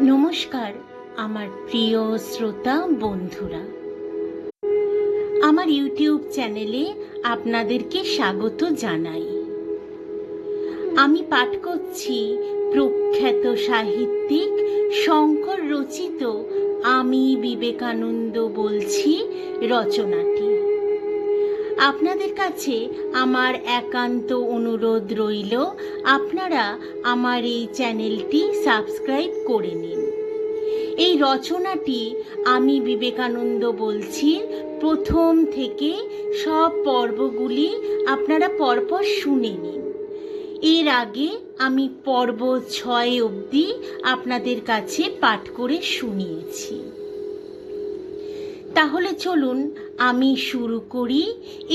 নমস্কার আমার প্রিয় শ্রোতা বন্ধুরা, আমার ইউটিউব চ্যানেলে আপনাদেরকে স্বাগত জানাই। আমি পাঠ করছি প্রখ্যাত সাহিত্যিক শঙ্কর রচিত আমি বিবেকানন্দ বলছি রচনাটি। আপনাদের কাছে আমার একান্ত অনুরোধ রইল, আপনারা আমার এই চ্যানেলটি সাবস্ক্রাইব করে নিন। এই রচনাটি আমি বিবেকানন্দ বলছি প্রথম থেকে সব পর্বগুলি আপনারা পরপর শুনে নিন। এর আগে আমি পর্ব 6 অবধি আপনাদের কাছে পাঠ করে শুনিয়েছি। তাহলে চলুন আমি শুরু করি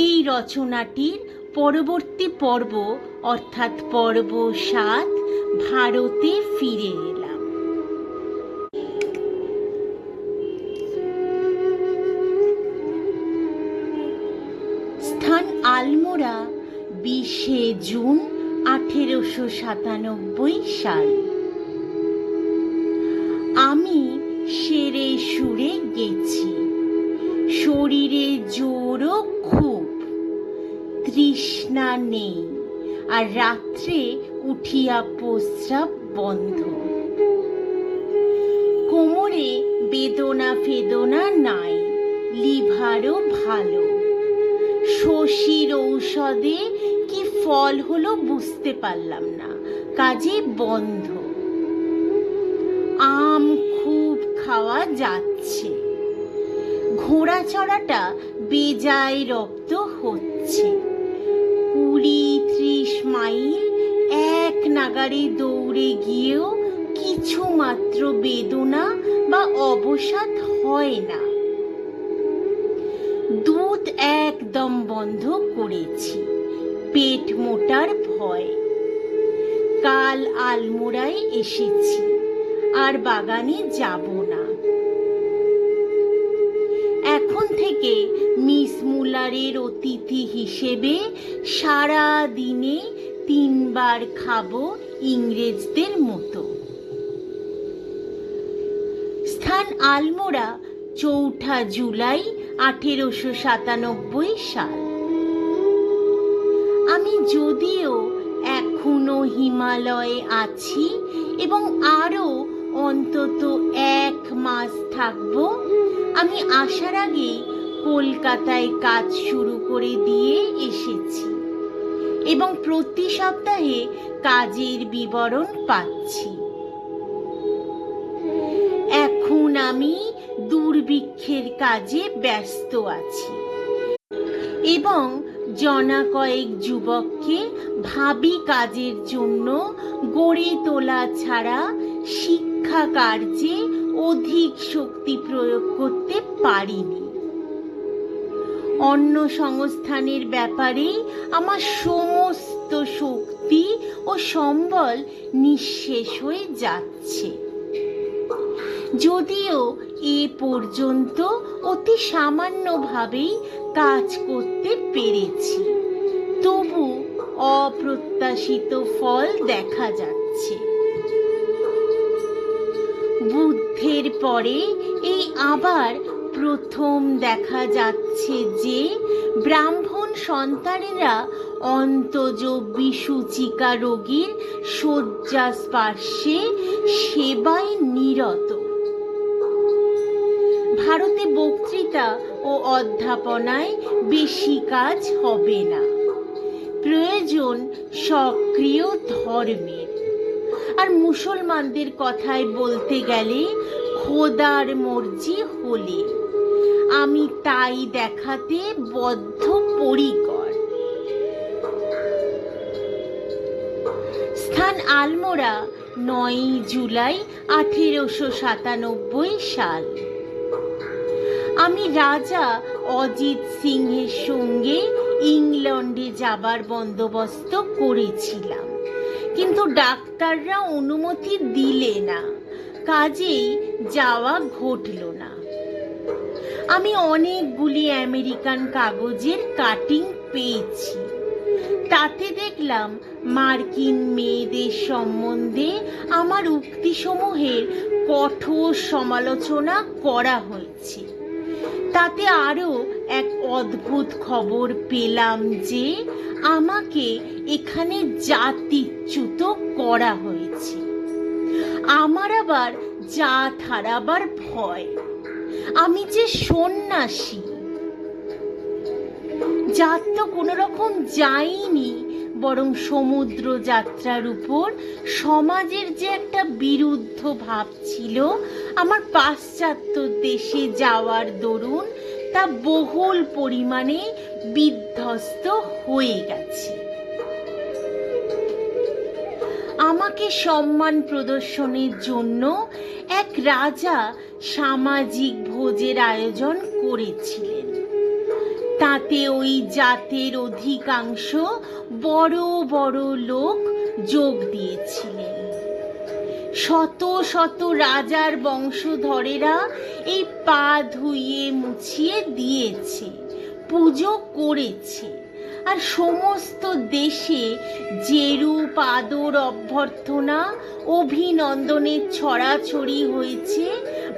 এই রচনাটির পরবর্তী পর্ব, অর্থাৎ পর্ব 7, ভারতে ফিরে এলাম। স্থান আলমোড়া, 20শে জুন 1897 সাল। আমি সেরে সুরে গেছি, শরীরে জোরও খুব, তৃষ্ণা নেই, আর রাত্রে উঠিয়া প্রস্রাব বন্ধ। কোমরে বেদনা ফেদনা নাই, লিভারও ভালো। শশীর ঔষধে কি ফল হলো বুঝতে পারলাম না, কাজে বন্ধ। আম খুব খাওয়া যাচ্ছে, ঘোড়া চড়াটা বেজায় রক্ত হচ্ছে। 20-30 মাইল এক নাগারে দৌড়ে গিয়েও কিছু মাত্র বেদনা বা অবসাদ হয় না। দুধ একদম বন্ধ করেছি, পেট মোটার ভয়। কাল আলমোড়ায় এসেছি, আর বাগানে যাব না। এখন থেকে মিস মুলারের অতিথি হিসেবে সারা দিনে 3 বার খাবো ইংরেজদের মতো। স্থান আলমোড়া, 4 জুলাই 1897 সাল। আমি যদিও এখনো হিমালয়ে আছি এবং আরো অন্তত 1 মাস থাকবো, আমি আসার আগে কলকাতায় কাজ শুরু করে দিয়ে এসেছি এবং প্রতি সপ্তাহে কাজের বিবরণ পাচ্ছি। এখন আমি দুর্ভিক্ষের কাজে ব্যস্ত আছি এবং জনা কয়েক যুবককে ভাবী কাজের জন্য গড়ে তোলা ছাড়া শিক্ষা কার্যে অধিক শক্তি প্রয়োগ করতে পারিনি। অন্য সংস্থানের ব্যাপারে আমার সমস্ত শক্তি ও সম্বল নিঃশেষ হয়ে যাচ্ছে। যদিও এ পর্যন্ত অতি সামান্যভাবেই কাজ করতে পেরেছি, তবু অপ্রত্যাশিত ফল দেখা যাচ্ছে। বুদ্ধের পরে এই আবার প্রথম দেখা যাচ্ছে যে ব্রাহ্মণ সন্তানেরা অন্তজ বিসূচিকা রোগীর শয্যা স্পর্শে সেবায় নিরত। ভারতে বক্তৃতা ও অধ্যাপনায় বেশি কাজ হবে না, প্রয়োজন সক্রিয় ধর্মের। আর মুসলমানদের কথায় বলতে গেলে খোদার মর্জি হলে আমি তাই দেখাতে বদ্ধপরিকর। স্থান আলমোড়া, 9 জুলাই 1897 সাল। আমি রাজা অজিত সিংহের সঙ্গে ইংল্যান্ডে যাবার বন্দোবস্ত করেছিলাম, কিন্তু ডাক্তাররা অনুমতি দিলে না, কাজেই যাওয়া ঘটল না। আমি অনেকগুলি আমেরিকান কাগজের কাটিং পেয়েছি, তাতে দেখলাম মার্কিন মেয়েদের সম্বন্ধে আমার উক্তিসমূহের কঠোর সমালোচনা করা হয়েছে। তাতে আরো এক অদ্ভুত খবর পেলাম যে আমাকে এখানে জাতিচ্যুত করা হয়েছে। আমার আবার জাত হারাবার ভয়। আমি যে সন্ন্যাসী। জাত তো কোনো রকম যাইনি, বরং সমুদ্র যাত্রার উপর সমাজের যে একটা বিরুদ্ধ ভাব ছিল আমার পাশ্চাত্য দেশে যাওয়ার দরুন তা বহুল পরিমাণে বিধ্বস্ত হয়ে গেছে। আমাকে সম্মান প্রদর্শনের জন্য এক রাজা সামাজিক ভোজের আয়োজন করেছিলেন। তাতে ওই জাতের অধিকাংশ বড় বড় লোক যোগ দিয়েছিলেন। শত শত রাজার বংশধরেরা এই পা ধুইয়ে মুছিয়ে দিয়েছে, পুজো করেছে। আর সমস্ত দেশে যেরূপ আদর অভ্যর্থনা অভিনন্দনের ছড়াছড়ি হয়েছে,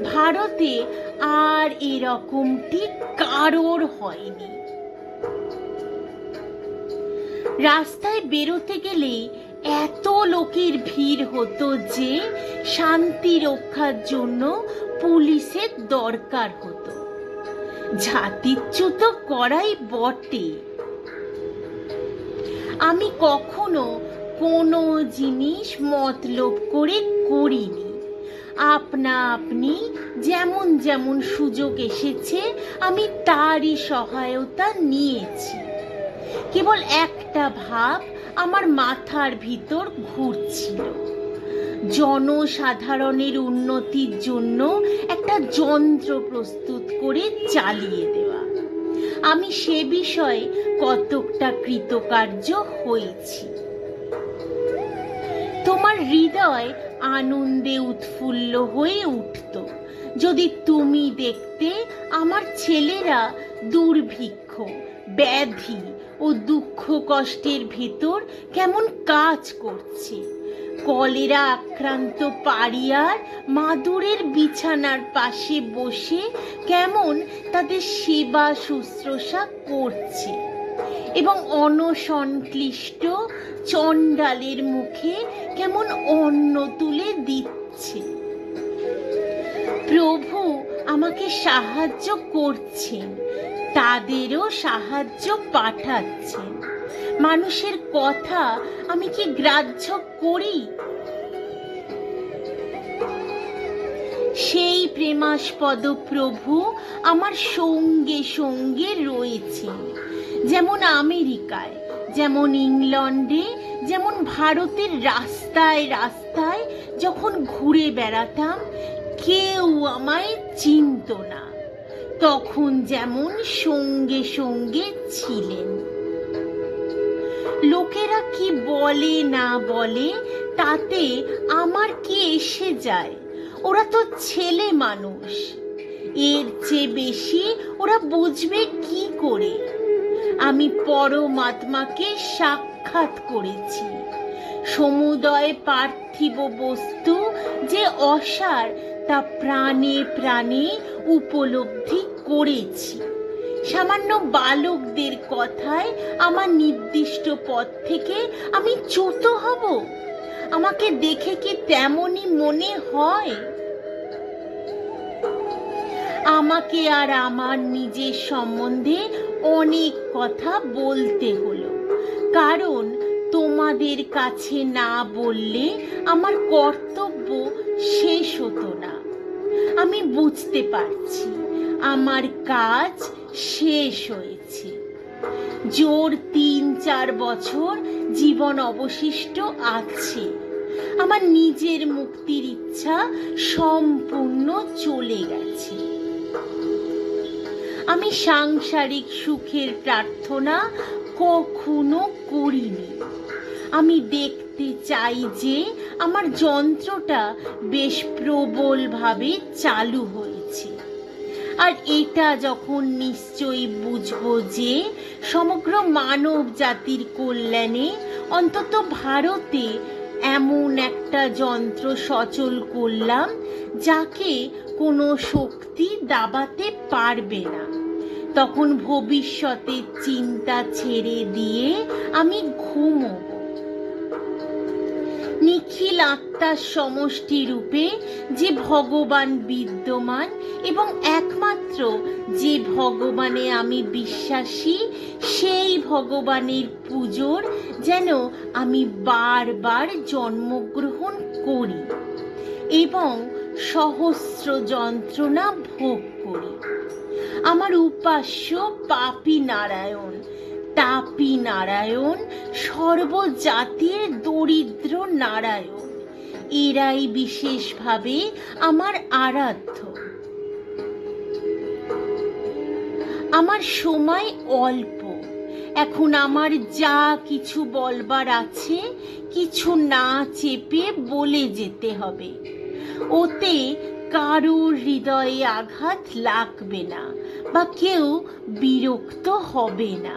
ভারতে আর এরকমটি কারোর হয়নি। রাস্তায় বেরোতে গেলে এত লোকের ভিড় হতো যে শান্তি রক্ষার জন্য পুলিশের দরকার হতো। জাতিচ্যুত করাই বটে। আমি কখনো কোনো জিনিস মতলব করে করিনি। আপনা আপনি যেমন যেমন সুযোগ এসেছে আমি তারই সহায়তা নিয়েছি। কেবল একটা ভাব আমার মাথার ভিতর ঘুরছিল, জনসাধারণের উন্নতির জন্য একটা যন্ত্র প্রস্তুত করে চালিয়ে দেওয়া। আমি সে বিষয়ে কতকটা কৃতকার্য হয়েছি। তোমার হৃদয় আনন্দে উৎফুল্ল হয়ে উঠত যদি তুমি দেখতে আমার ছেলেরা দুর্ভিক্ষ, ব্যাধি ও দুঃখ কষ্টের ভেতর কেমন কাজ করছে। কলেরা আক্রান্ত পাড়িয়ার মাদুরের বিছানার পাশে বসে কেমন তাদের সেবা শুশ্রূষা করছে এবং অনসংক্লিষ্ট চণ্ডালের মুখে কেমন অন্ন তুলে দিচ্ছে। প্রভু আমাকে সাহায্য করছেন, তাদেরও সাহায্য পাঠাচ্ছেন। মানুষের কথা আমি কি গ্রাহ্য করি? সেই প্রেমাস্পদ প্রভু আমার সঙ্গে সঙ্গে রয়েছেন, যেমন আমেরিকায়, যেমন ইংল্যান্ডে, যেমন ভারতের রাস্তায় রাস্তায় যখন ঘুরে বেড়াতাম কেউ আমায় চিনত না, তখন যেমন সঙ্গে সঙ্গে ছিলেন। লোকেরা কি বলে না বলে তাতে আমার কি এসে যায়? ওরা তো ছেলে মানুষ। এর চেয়ে বেশি ওরা বুঝবে কি করে? আমি পরমাত্মাকে সাক্ষাৎ করেছি। সমুদয় পার্থিব বস্তু যে অসার তা প্রাণে প্রাণে উপলব্ধি করেছি। সামান্য বালকদের কথায় আমার নির্দিষ্ট পথ থেকে আমি চ্যুত হব? আমাকে দেখে কি তেমনই মনে হয়? আমাকে আর আমার নিজের সম্বন্ধে অনেক কথা বলতে হলো, কারণ তোমাদের কাছে না বললে আমার কর্তব্য শেষ হতো না। আমি বুঝতে পারছি আমার কাজ শেষ হয়েছে। জোর ৩-৪ বছর জীবন অবশিষ্ট আছে। আমার নিজের মুক্তির ইচ্ছা সম্পূর্ণ চলে গেছে। আমি সাংসারিক সুখের প্রার্থনা কখনো করিনি। আমি দেখতে চাই যে আমার যন্ত্রটা বেশ প্রবলভাবে চালু হয়েছে, আর এটা যখন নিশ্চয়ই বুঝবো যে সমগ্র মানব জাতির কল্যাণে অন্তত ভারতে এমন একটা যন্ত্র সচল করলাম যাকে কোনো শক্তি দাবাতে পারবে না। তখন ভবিষ্যতের চিন্তা ছেড়ে দিয়ে আমি ঘুমোব। নিখিল আত্মার সমষ্টি রূপে যে ভগবান বিদ্যমান এবং একমাত্র যে ভগবানে আমি বিশ্বাসী, সেই ভগবানের পুজোর যেন আমি বারবার জন্মগ্রহণ করি এবং সহস্র যন্ত্রণা ভোগ করি। আমার উপাস্য পাপী নারায়ণ, তাপী নারায়ণ, সর্বজাতির দরিদ্র নারায়ণ, এরাই বিশেষভাবে আমার আরাধ্য। আমার সময় অল্প, এখন আমার যা কিছু বলবার আছে কিছু না চেপে বলে যেতে হবে। ওতে কারোর হৃদয়ে আঘাত লাগবে না বা কেউ বিরক্ত হবে না,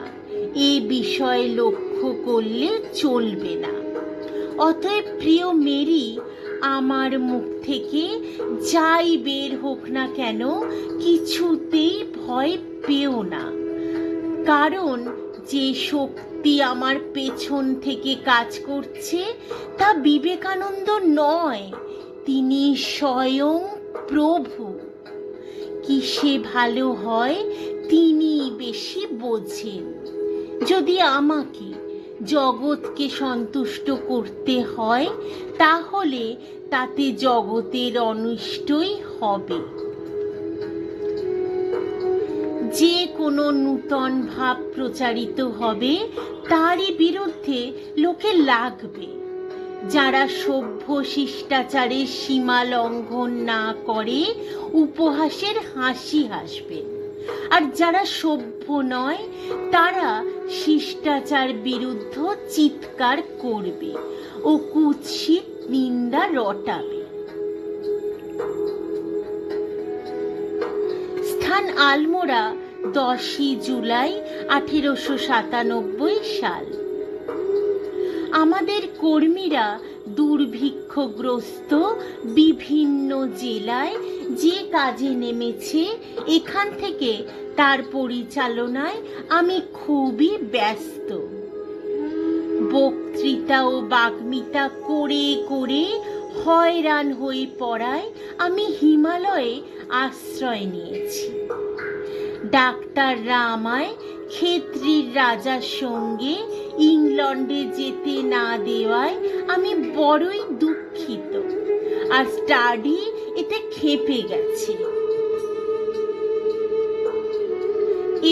এ বিষয়ে লক্ষ্য করলে চলবে না। অতএব প্রিয় মেরি, আমার মুখ থেকে যাই বের হোক না কেন কিছুতেই ভয় পেও না, কারণ যে শক্তি আমার পেছন থেকে কাজ করছে তা বিবেকানন্দ নয়, তিনি স্বয়ং প্রভু। কিসে ভালো হয় তিনি বেশি বোঝেন। যদি আমাকে জগৎকে সন্তুষ্ট করতে হয় তাহলে তাতে জগতের অনিষ্টই হবে। যে কোনো নূতন ভাব প্রচারিত হবে তারই বিরুদ্ধে লোকে লাগবে। যারা সভ্য শিষ্টাচারের সীমা লঙ্ঘন না করে উপহাসের হাসি হাসবে, আর যারা সভ্য নয় তারা শিষ্টাচার বিরুদ্ধ চিৎকার করবে ও কুৎসিত নিন্দা রটাবে। স্থান আলমোড়া, 10ই জুলাই 1897 সাল। আমাদের কর্মীরা দুর্ভিক্ষগ্রস্ত বিভিন্ন জেলায় যে কাজে নেমেছে, এখান থেকে তার পরিচালনায় আমি খুবই ব্যস্ত। বক্তৃতা ও বাগ্মিতা করে করে হয়রান হয়ে পড়ায় আমি হিমালয়ে আশ্রয় নিয়েছি। ডাক্তাররা আমায় ক্ষেত্রীর রাজার সঙ্গে ইংল্যান্ডে যেতে না দেওয়ায় আমি বড়ই দুঃখিত, আর স্টাডি এতে ক্ষেপে গেছে।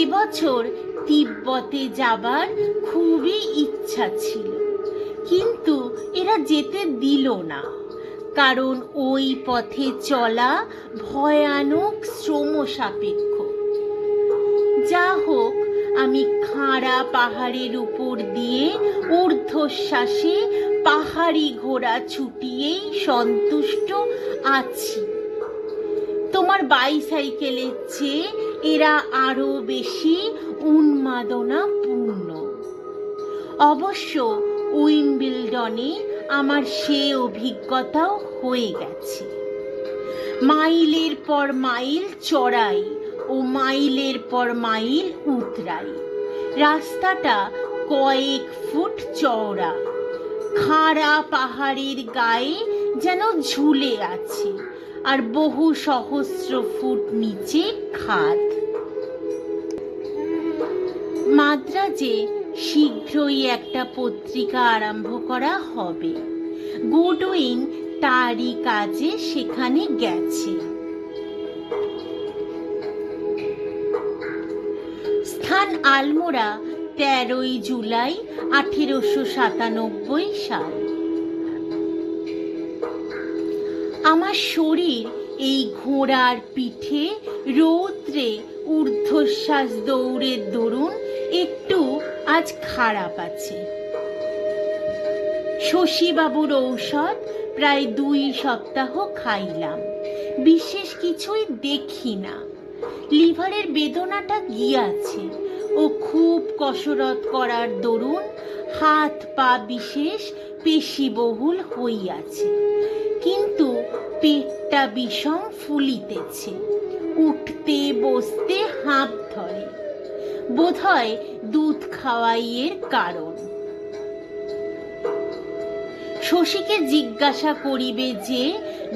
এবছর তিব্বতে যাবার খুবই ইচ্ছা ছিল, কিন্তু এরা যেতে দিল না, কারণ ওই পথে চলা ভয়ানক শ্রম সাপেক্ষ। যা হোক, আমি খাড়া পাহাড়ের উপর দিয়ে ঊর্ধ্বশ্বাসে পাহাড়ি ঘোড়া ছুটিয়েই সন্তুষ্ট আছি। তোমার বাইসাইকেলের চেয়ে এরা আরো বেশি উন্মাদনাপূর্ণ। অবশ্য উইম্বলডনে আমার সে অভিজ্ঞতাও হয়ে গেছে। মাইলের পর মাইল চড়াই ও মাইলের পর মাইল উতরাই। রাস্তাটা কয়েক ফুট চওড়া, খাড়া পাহাড়ের গায়ে যেন ঝুলে আছে, আর বহু সহস্র ফুট নিচে খাদ। মাদ্রাজে শীঘ্রই একটা পত্রিকা আরম্ভ করা হবে। গুডউইন তারই কাজে সেখানে গেছে। স্থান আলমোড়া, 13ই জুলাই 1897 সাল। আমার শরীর এই ঘোড়ার পিঠে রৌদ্রে ঊর্ধ্বশ্বাস দৌড়ের দরুন একটু আজ খারাপ আছে। শশীবাবুর ঔষধ প্রায় 2 সপ্তাহ খাইলাম, বিশেষ কিছুই দেখি না। লিভারের বেদনাটা গিয়াছে ও খুব কসরত করার দরুন হাত পা বিশেষ পেশিবহুল হইয়াছে, কিন্তু পেটটা বিষম ফুলিতেছে, উঠতে বসতে হাঁপ ধরে। বোধহয় দুধ খাওয়াইয়ের কারণ। শশীকে জিজ্ঞাসা করিবে যে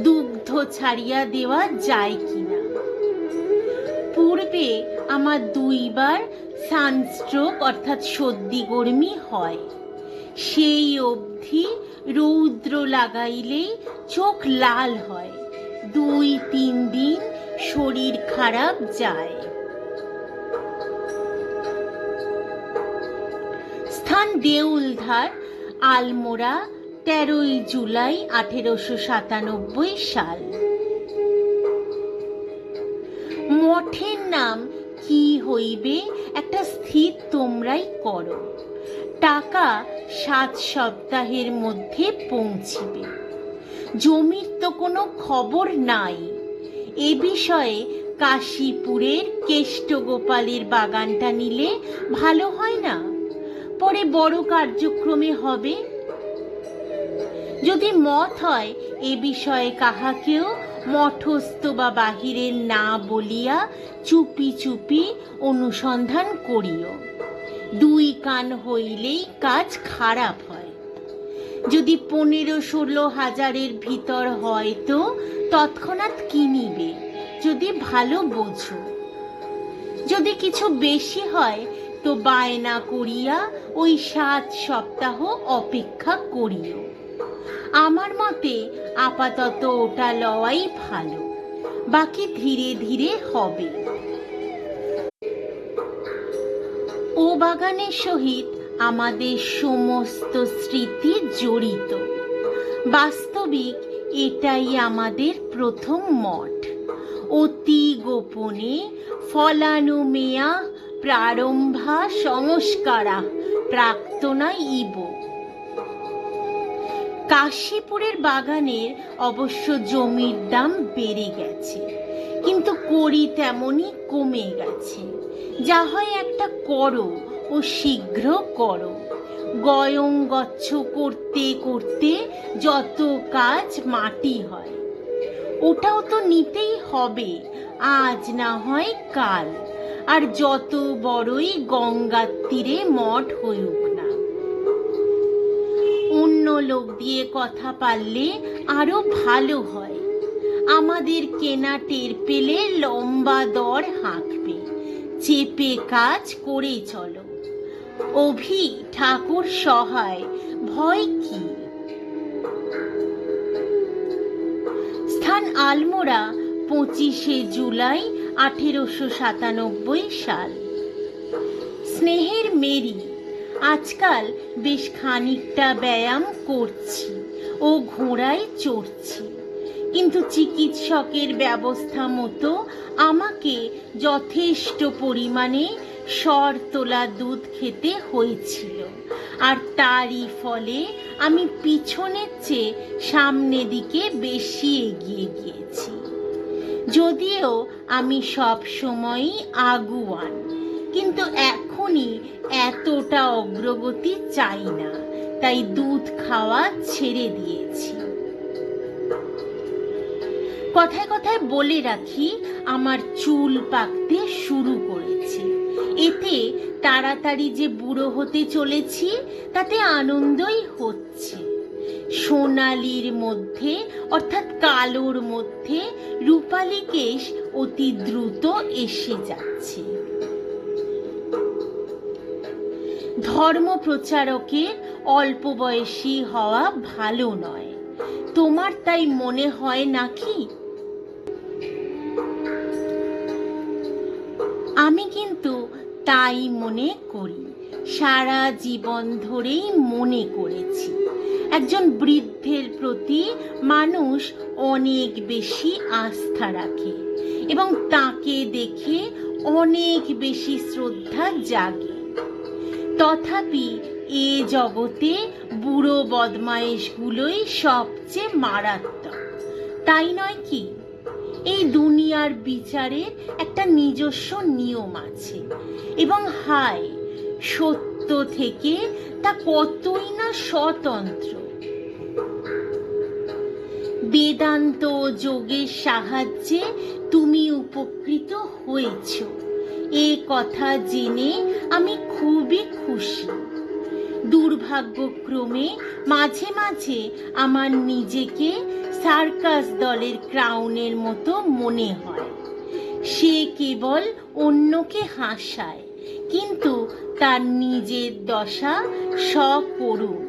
দুগ্ধ ছাড়িয়া দেওয়া যায় কিনা। পূর্বে আমার 2 বার সানস্ট্রোক অর্থাৎ সর্দি গরমি হয়। সেই অবধি রৌদ্র লাগাইলেই চোখ লাল হয়, 2-3 দিন শরীর খারাপ যায়। স্থান দেউলধার, আলমোড়া, 13ই জুলাই 1897 সাল। মঠের নাম কি হইবে একটা স্থির তোমরাই করো। টাকা 7 সপ্তাহের মধ্যে পৌঁছিবে। জমির তো কোনো খবর নাই। এ বিষয়ে কাশীপুরের কেষ্টগোপালের বাগানটা নিলে ভালো হয় না? পরে বড় কার্যক্রমে হবে। যদি মত হয় এ বিষয়ে কাহাকেও মঠস্থ বা বাহিরের না বলিয়া চুপি চুপি অনুসন্ধান করিও। 2 কান হইলেই কাজ খারাপ হয়। যদি 15-16 হাজারের ভিতর হয় তো তৎক্ষণাৎ কিনিবে, যদি ভালো বোঝো। যদি কিছু বেশি হয় তো বায়না করিয়া ওই 7 সপ্তাহ অপেক্ষা করিও। আমার মতে আপাতত ওটা লওয়াই ভালো, বাকি ধীরে ধীরে হবে। ও বাগানের সহিত আমাদের সমস্ত স্মৃতি জড়িত। বাস্তবিক এটাই আমাদের প্রথম মঠ। অতি গোপনে ফলানুমেয়া প্রারম্ভা সংস্কারা প্রাক্তনা ইব। কাশীপুরের বাগানের অবশ্য জমির দাম বেড়ে গেছে, কিন্তু কড়ি তেমনই কমে গেছে। যা হয় একটা করো ও শীঘ্র করো। গয়ং-গচ্ছ করতে করতে যত কাজ মাটি হয়। ওটাও তো নিতেই হবে, আজ না হয় কাল। আর যত বড়ই গঙ্গার তীরে মঠ হইউক না। অন্য লোক দিয়ে কথা পারলে আরো ভালো হয়। আমাদের কেনা টের পেলে লম্বা দর হাঁকবে। চেপে কাজ করে চলো। অভি ঠাকুর সহায়, ভয় কি? স্থান আলমোড়া, 25শে জুলাই 1897 সাল। স্নেহের মেরি, আজকাল বেশ খানিকটা ব্যায়াম করছি ও ঘোড়ায় চড়ছি, কিন্তু চিকিৎসকের ব্যবস্থা মতো আমাকে যথেষ্ট পরিমাণে সর তোলা দুধ খেতে হয়েছিল। আর তারই ফলে আমি পিছনের চেয়ে সামনে দিকে বেশি এগিয়ে গিয়েছি। যদিও আমি সব সময়ই আগুয়ান, কিন্তু এখনই এতটা অগ্রগতি চাই না, তাই দুধ খাওয়া ছেড়ে দিয়েছি। কথায় কথায় বলে রাখি, আমার চুল পাকতে শুরু করেছে। এতে তাড়াতাড়ি যে বুড়ো হতে চলেছি তাতে আনন্দই হচ্ছে। সোনালির মধ্যে অর্থাৎ কালোর মধ্যে রূপালী কেশ অতি দ্রুত এসে যাচ্ছে। ধর্ম প্রচারকের অল্প বয়সী হওয়া ভালো নয়, তোমার তাই মনে হয় নাকি? আমি কিন্তু তাই মনে করি, সারা জীবন ধরেই মনে করেছি। একজন বৃদ্ধের প্রতি মানুষ অনেক বেশি আস্থা রাখে এবং তাকে দেখে অনেক বেশি শ্রদ্ধা জাগে। তথাপি এ জগতে বুড়ো বদমাইশগুলোই সবচেয়ে মারাত্মক, তাই নয় কি? এই দুনিয়ার বিচারের একটা নিজস্ব নিয়ম আছে এবং হায়, সত্য মুক্ত থেকে তা কতই না স্বতন্ত্র। বেদান্ত ও যোগের সাহায্যে তুমি উপকৃত হয়েছ, এ কথা জেনে আমি খুবই খুশি। দুর্ভাগ্যক্রমে মাঝে মাঝে আমার নিজেকে সার্কাস দলের ক্রাউনের মতো মনে হয়। সে কেবল অন্যকে হাসায়, কিন্তু তার নিজের দশা সকরুণ।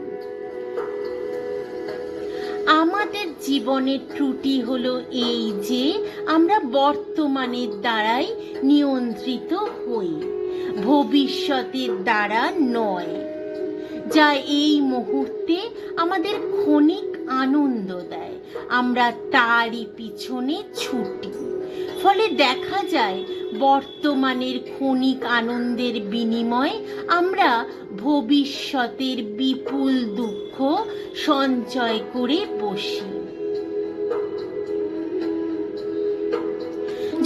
আমাদের জীবনের ত্রুটি হলো এই যে আমরা বর্তমানের দ্বারাই নিয়ন্ত্রিত হই, ভবিষ্যতের দ্বারা নয়, যা এই মুহূর্তে আমাদের ক্ষণিক আনন্দ দেয়। আমরা তারই পিছনে ছুটি, ফলে দেখা যায় বর্তমানের ক্ষণিক আনন্দের বিনিময়ে আমরা ভবিষ্যতের বিপুল দুঃখ সঞ্চয় করে বসি।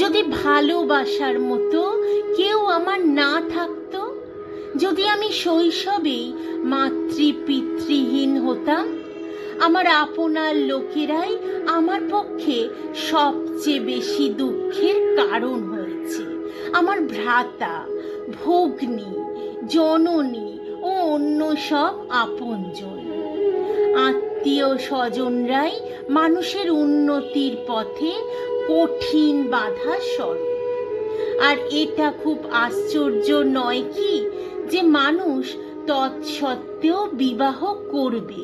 যদি ভালোবাসার মতো কেউ আমার না থাকতো, যদি আমি শৈশবেই মাতৃপিতৃহীন হতাম, আমার আপনার লোকেরাই আমার পক্ষে সবচেয়ে বেশি দুঃখের কারণ হয়েছে। আমার ভ্রাতা, ভগ্নী, জননী ও অন্য সব আপনজন, আত্মীয় স্বজনরাই মানুষের উন্নতির পথে কঠিন বাধা স্বরূপ। আর এটা খুব আশ্চর্য নয় কি যে মানুষ তৎসত্ত্বেও বিবাহ করবে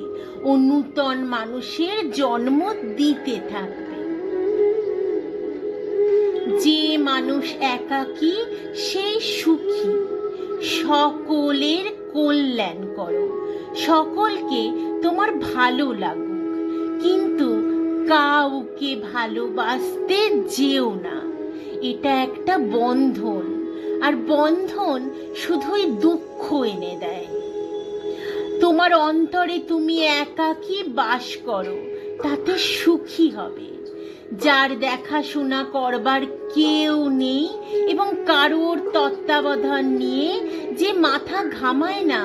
ও নূতন মানুষের জন্ম দিতে থাকবে। যে মানুষ একাকী সেই সুখী। সকলের কল্যাণ করো, সকলকে তোমার ভালো লাগুক, কিন্তু কাউকে ভালোবাসতে যেও না। এটা একটা বন্ধন, আর বন্ধন শুধুই দুঃখ এনে দেয়। তোমার অন্তরে তুমি একাকী বাস করো, তাতে সুখী হবে। যার দেখাশোনা করবার কেউ নেই এবং কারোর তত্ত্বাবধান নিয়ে যে মাথা ঘামায় না,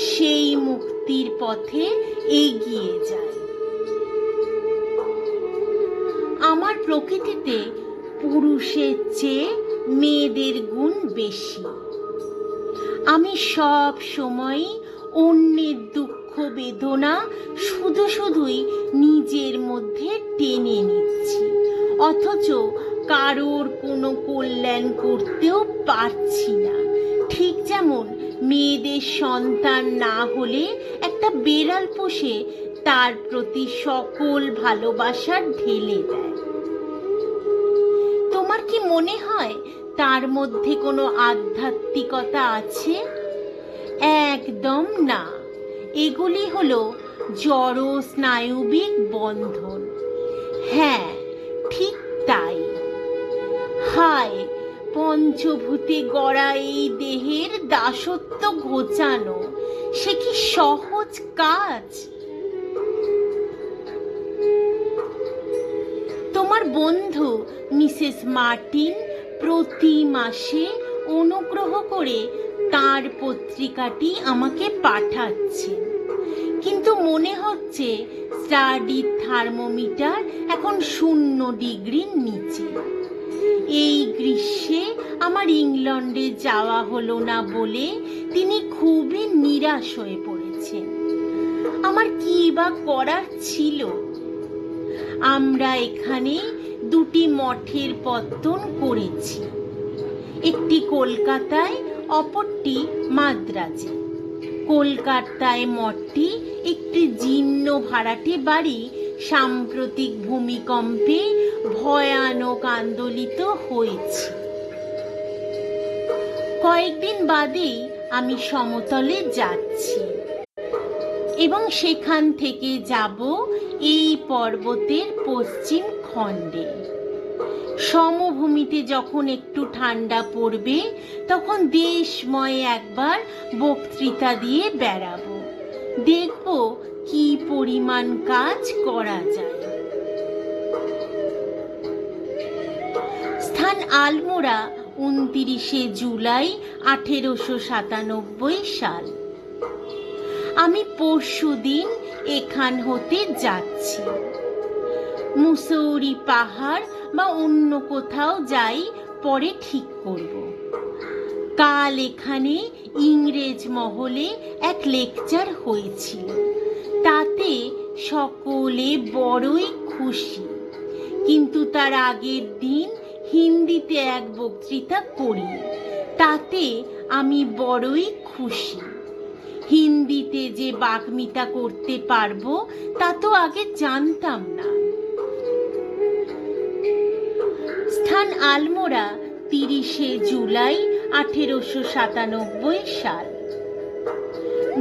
সেই মুক্তির পথে এগিয়ে যায়। আমার প্রকৃতিতে পুরুষের চেয়ে মেয়েদের গুণ বেশি। আমি সব সময় অন্যের দুঃখ বেদনা শুধুই নিজের মধ্যে টেনে নিচ্ছি, অথচ কারোর কোনো কল্যাণ করতেও পারছি না। ঠিক যেমন মেয়েদের সন্তান না হলে একটা বেড়াল পোষে তার প্রতি সকল ভালোবাসা ঢেলে দেয়। তোমার কি মনে হয় তার মধ্যে কোনো আধ্যাত্মিকতা আছে? একদম না। এগুলি হলো জড় স্নায়বিক বন্ধন। হ্যাঁ, ঠিক তাই। হায়, পঞ্চভূতে গড়া এই দেহের দাসত্ব ঘোচানো, সে কি সহজ কাজ? তোমার বন্ধু মিসেস মার্টিন প্রতি মাসে অনুগ্রহ করে তার পত্রিকাটি আমাকে পাঠাচ্ছেন, কিন্তু মনে হচ্ছে স্টাডির থার্মোমিটার এখন 0 ডিগ্রির নিচে। এই গ্রীষ্মে আমার ইংল্যান্ডে যাওয়া হলো না বলে তিনি খুবই নিরাশ হয়ে পড়েছেন। আমার কি বা করার ছিল? আমরা এখানে 2টি মঠের পত্তন করেছি, একটি কলকাতায়, অপরটি মাদ্রাজে। কলকাতায় মঠটি একটি জীর্ণ ভাড়াটে বাড়ি সাম্প্রতিক ভূমিকম্পে ভয়ানক আন্দোলিত হয়েছে। কয়েকদিন বাদেই আমি সমতলে যাচ্ছি এবং সেখান থেকে যাব এই পর্বতের পশ্চিম খণ্ডে। সমভূমিতে যখন একটু ঠান্ডা পড়বে, তখন দেশময় একবার বক্তৃতা দিয়ে বেড়াবো। দেখব কি পরিমাণ কাজ করা যায়। স্থান আলমোড়া, 29শে জুলাই 1897 সাল। আমি পরশুদিন এখান হতে যাচ্ছি। মুসৌরি পাহাড় বা অন্য কোথাও যাই, পরে ঠিক করব। কাল এখানে ইংরেজ মহলে এক লেকচার হয়েছিল, তাতে সকলে বড়ই খুশি। কিন্তু তার আগের দিন হিন্দিতে এক বক্তৃতা করি, তাতে আমি বড়ই খুশি। হিন্দিতে যে বাগ্মিতা করতে পারবো তা তো আগে জানতাম না। স্থান আলমোড়া, 30শে জুলাই 1897 সাল।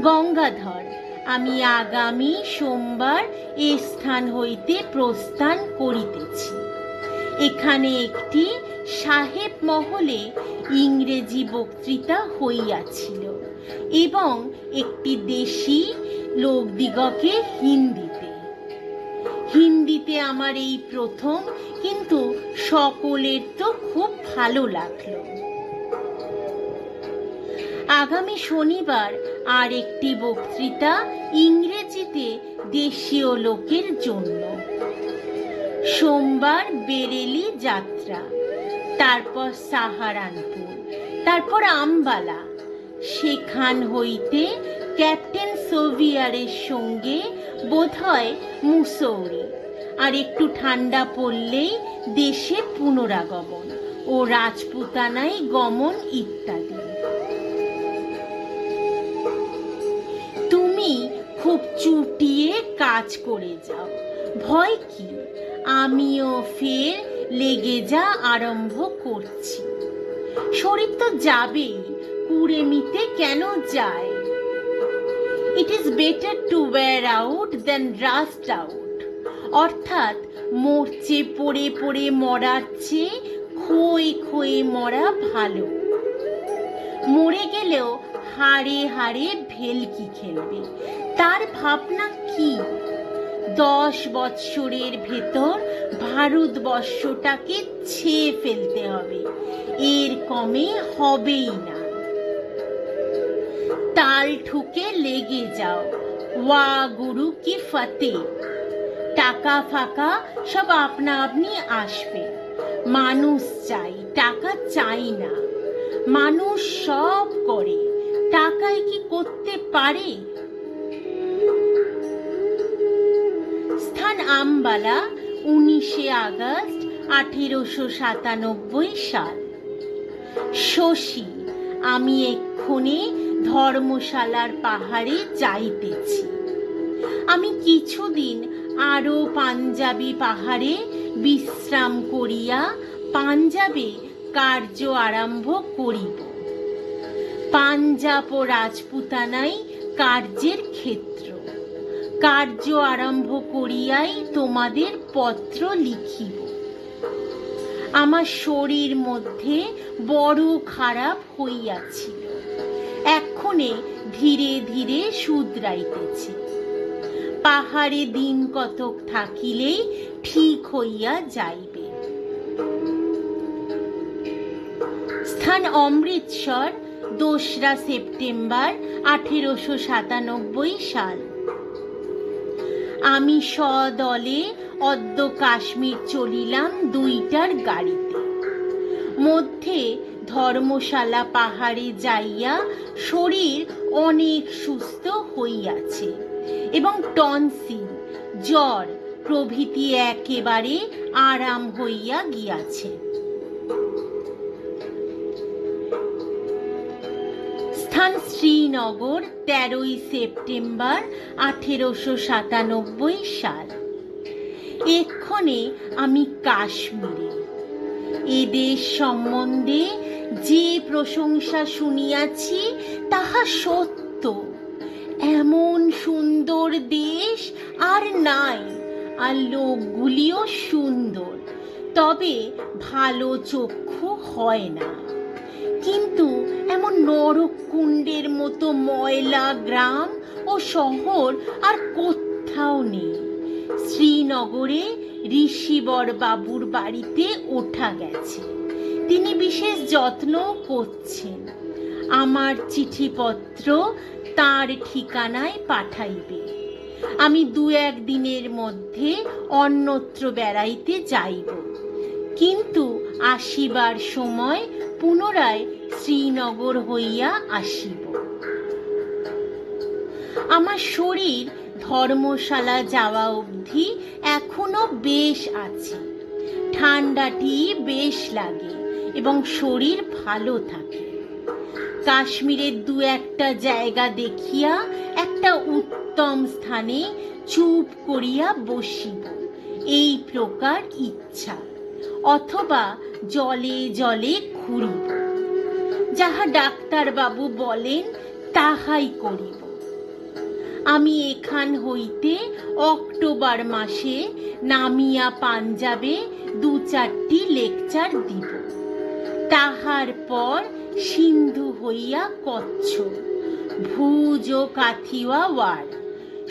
গঙ্গাধর, আমি আগামী সোমবার এ স্থান হইতে প্রস্থান করিতেছি। এখানে একটি সাহেব মহলে ইংরেজি বক্তৃতা হইয়াছিল এবং একটি দেশি লোকদিগকে হিন্দিতে। হিন্দিতে আমার এই প্রথম, কিন্তু সকলের তো খুব ভালো লাগলো। আগামী শনিবার আর একটি বক্তৃতা ইংরেজিতে দেশীয় লোকের জন্য। সোমবার বেরেলি যাত্রা, তারপর সাহারানপুর, তারপর আম্বালা। সেখান হইতে ক্যাপ্টেন সোভিয়ারের সঙ্গে বোধহয় মুসৌরি, আর একটু ঠান্ডা পড়লেই দেশে পুনরাগমন ও রাজপুতানায় গমন ইত্যাদি। তুমি খুব চুটিয়ে কাজ করে যাও, ভয় কি? আমিও ফের লেগে যা আরম্ভ করছি। শরীর তো যাবেই, কুড়েমিতে কেন যায়? It is better to wear out than rust out, অর্থাৎ মরচে পড়ে পড়ে মরার চেয়ে ক্ষয়ে ক্ষয়ে মরা ভালো। মরে গেলেও হাড়ে হাড়ে ভেলকি খেলবে, তার ভাবনা কি? 10 বৎসরের ভেতর ভারতবর্ষটাকে ছেয়ে ফেলতে হবে, এর কমে হবেই না। তাল ঠুকে লেগে যাও, ওয়া গুরু কি ফতে। টাকা ফাঁকা সব আপনা আপনি আসবে। মানুষ চাই, টাকা চাই না। মানুষ সব করে, টাকায় কি করতে পারে? স্থান আম্বালা, 19শে আগস্ট 1897 সাল। শশী, আমি এক্ষণে ধর্মশালার পাহাড়ে যাইতেছি। আমি কিছুদিন আরো পাঞ্জাবি পাহাড়ে বিশ্রাম করিয়া পাঞ্জাবে কার্য আরম্ভ করিব। পাঞ্জাব ও রাজপুতানাই কার্যের ক্ষেত্র। কার্য আরম্ভ করিয়াই তোমাদের পত্র লিখিব। আমার শরীর মধ্যে বড় খারাপ হইয়াছিল, এক্ষণে ধীরে ধীরে শুধরাইতেছে। পাহাড়ে দিন কতক থাকিলেই ঠিক হইয়া যাইবে। স্থান অমৃতসর, 2রা সেপ্টেম্বর 1897 সাল। আমি সদলে অদ্য কাশ্মীর চলিলাম 2টার গাড়িতে। মধ্যে ধর্মশালা পাহাড়ে যাইয়া শরীর অনেক সুস্থ হইয়াছে এবং টনসিল, জ্বর প্রভৃতি একেবারে আরাম হইয়া গিয়াছে। স্থান শ্রীনগর, 13ই সেপ্টেম্বর 1897 সাল। এক্ষণে আমি কাশ্মীরে। এ দেশ সম্বন্ধে যে প্রশংসা শুনিয়াছি তাহা সত্য। এমন সুন্দর দেশ আর নাই, আর লোকগুলিও সুন্দর, তবে ভালো চক্ষু হয় না। কিন্তু এমন নরককুণ্ডের মতো ময়লা গ্রাম ও শহর আর কোথাও নেই। শ্রীনগরে ঋষিবর বাবুর বাড়িতে ওঠা গেছে, তিনি বিশেষ যত্ন করছেন। আমার চিঠিপত্র তার ঠিকানায় পাঠাইবে। আমি 2-1 দিনের মধ্যে অন্যত্র বেড়াইতে যাইব, কিন্তু আসিবার সময় পুনরায় শ্রীনগর হইয়া আসিব। আমার শরীর ধর্মশালা যাওয়া অবধি এখনো বেশ আছে। ঠান্ডাটি বেশ লাগে এবং শরীর ভালো থাকে। কাশ্মীরের 2-1টা জায়গা দেখিয়া একটা উত্তম স্থানে চুপ করিয়া বসিব, এই প্রকার ইচ্ছা, অথবা জলে জলে ঘুরিব। যাহা ডাক্তারবাবু বলেন তাহাই করিব। আমি এখান হইতে অক্টোবর মাসে নামিয়া পাঞ্জাবে 2-4টি লেকচার দিব। তাহার পর সিন্ধু হইয়া কচ্ছ, ভুজ ও কাথিয়াওয়াড়,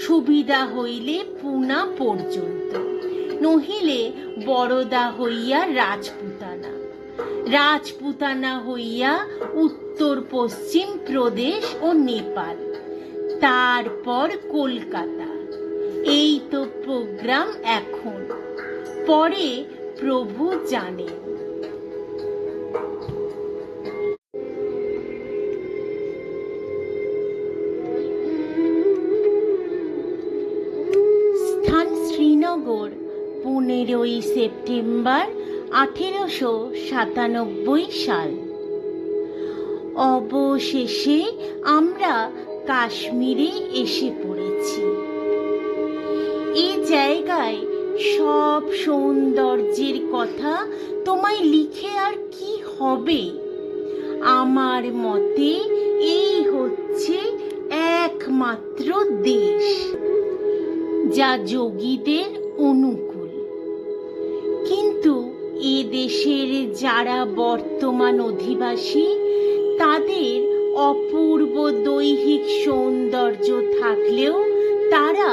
সুবিধা হইলে পুনা পর্যন্ত, নহিলে বরোদা হইয়া রাজপুতানা, রাজপুতানা হইয়া উত্তর পশ্চিম প্রদেশ ও নেপাল, তারপর কলকাতা। এই তো প্রোগ্রাম এখন, পরে প্রভু জানেন। স্থান শ্রীনগর, 15ই সেপ্টেম্বর 1897 সাল। অবশেষে আমরা কাশ্মীরে এসে পড়েছি। এ জায়গায় সব সৌন্দর্যের কথা তোমায় লিখে আর কি হবে? আমার মতে এই হচ্ছে একমাত্র দেশ যা যোগীদের অনুকূল। কিন্তু এ দেশের যারা বর্তমান অধিবাসী, তাদের অপূর্ব দৈহিক সৌন্দর্য থাকলেও তারা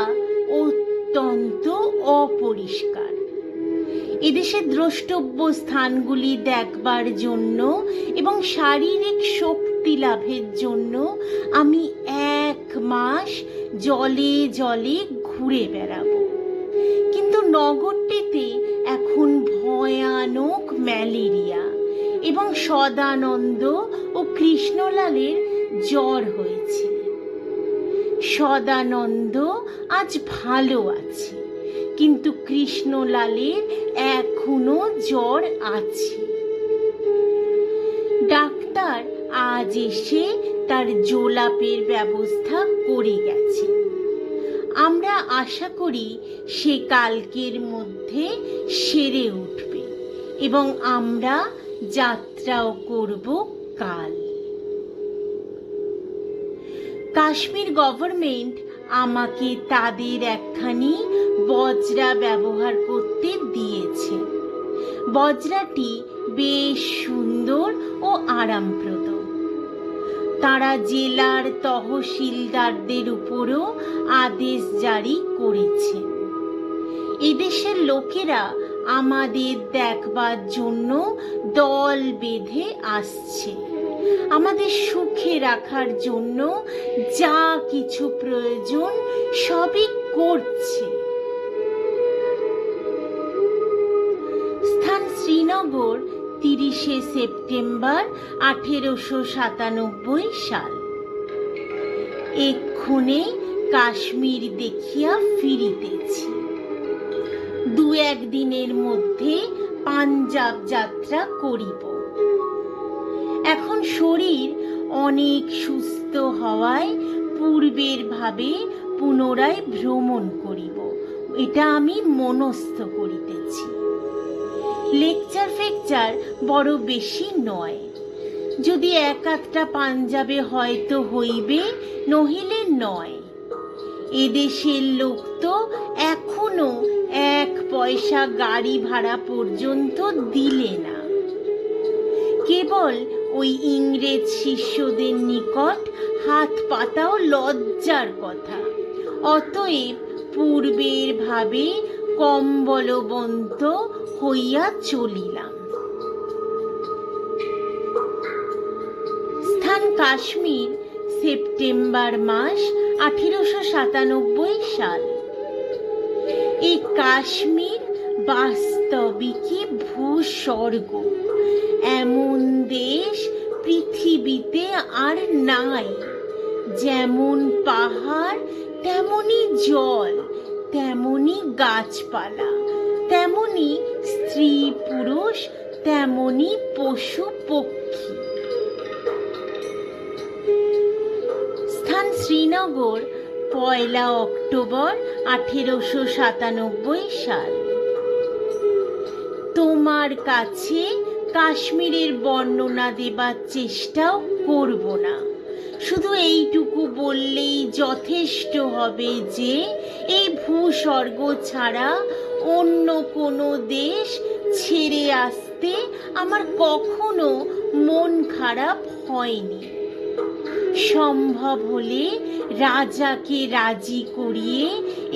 অত্যন্ত অপরিষ্কার। এদেশে দ্রষ্টব্য স্থানগুলি দেখবার জন্য এবং শারীরিক শক্তি লাভের জন্য আমি 1 মাস জলে জলে ঘুরে বেড়াবো। কিন্তু নগরটিতে এখন ভয়ানক ম্যালেরিয়া এবং সদানন্দ ও কৃষ্ণলালের জ্বর হয়েছে। সদানন্দ আজ ভালো আছে, কিন্তু কৃষ্ণলালের এখনো জ্বর আছে। ডাক্তার আজ এসে তার জোলাপের ব্যবস্থা করে গেছে। আমরা আশা করি সে কালকের মধ্যে সেরে উঠবে এবং আমরা যাত্রাও করব কাল। কাশ্মীর গভর্নমেন্ট আমাকে তাদের একখানি বজরা ব্যবহার করতে দিয়েছে। বজরাটি বেশ সুন্দর ও আরামপ্রদ। তারা জেলার তহসিলদারদের উপরও আদেশ জারি করেছেন। এদেশের লোকেরা আমাদের দেখবার জন্য দল বেঁধে আসছে। আমাদের সুখে রাখার জন্য যা কিছু প্রয়োজন সবই করছে। স্থান শ্রীনগর, 30শে সেপ্টেম্বর 1897 সাল। এক্ষণে কাশ্মীর দেখিয়া ফিরিতেছি। 2-1 দিনের মধ্যে পাঞ্জাব যাত্রা করিব। এখন শরীর অনেক সুস্থ হওয়ায় পূর্বের ভাবে পুনরায় ভ্রমণ করিব, এটা আমি মনস্থ করিতেছি। লেকচার ফেকচার বড় বেশি নয়। যদি 1-8টা পাঞ্জাবে হয়তো হইবে, নহিলে নয়। এদেশের লোক তো এখনো 1 পয়সা গাড়ি ভাড়া পর্যন্ত দিলে না। কেবল ওই ইংরেজ শিষ্যদের নিকট হাত পাতাও লজ্জার কথা। অতএব পূর্বের ভাবে কম্বলবন্ত হইয়া চলিলাম। স্থান কাশ্মীর, সেপ্টেম্বর মাস 1897 সাল। এই কাশ্মীর বাস্তবিকই ভূস্বর্গ। এমন দেশ পৃথিবীতে আর নাই। যেমন পাহাড় তেমনি জল, তেমনি গাছপালা, তেমনি স্ত্রী পুরুষ, তেমনি পশু পক্ষী। স্থান শ্রীনগর, 1 অক্টোবর 1897 সাল। তোমার কাছে কাশ্মীরের বর্ণনা দেবার চেষ্টাও করব না। শুধু এইটুকু বললেই যথেষ্ট হবে যে এই ভূস্বর্গ ছাড়া অন্য কোনো দেশ ছেড়ে আসতে আমার কখনো মন খারাপ হয়নি। সম্ভব হলে রাজাকে রাজি করিয়ে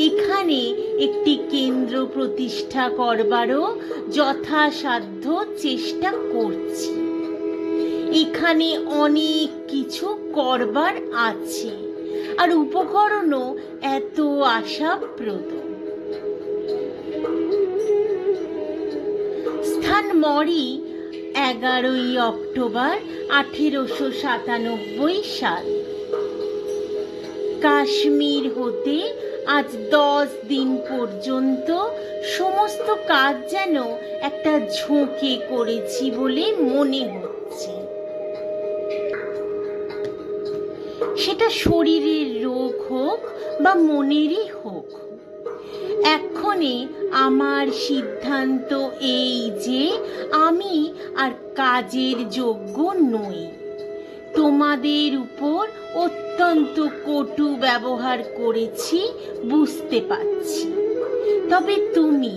এখানে একটি কেন্দ্র প্রতিষ্ঠা করবারও যথাসাধ্য চেষ্টা করছি। এখানে অনেক কিছু করবার আছে, আর উপকরণও এত আশাপ্রদ। স্থান মরি, 11 অক্টোবর 1897 সাল। কাশ্মীর হতে আজ 10 দিন পর্যন্ত সমস্ত কাজ যেন একটা ঝোঁকে করেছি বলে মনে হচ্ছে। সেটা শরীরের রোগ হোক বা মনেরই হোক, এক্ষণে আমার সিদ্ধান্ত এই যে আমি আর কাজের যোগ্য নই। তোমাদের উপর অত্যন্ত কটু ব্যবহার করেছি বুঝতে পারছি, তবে তুমি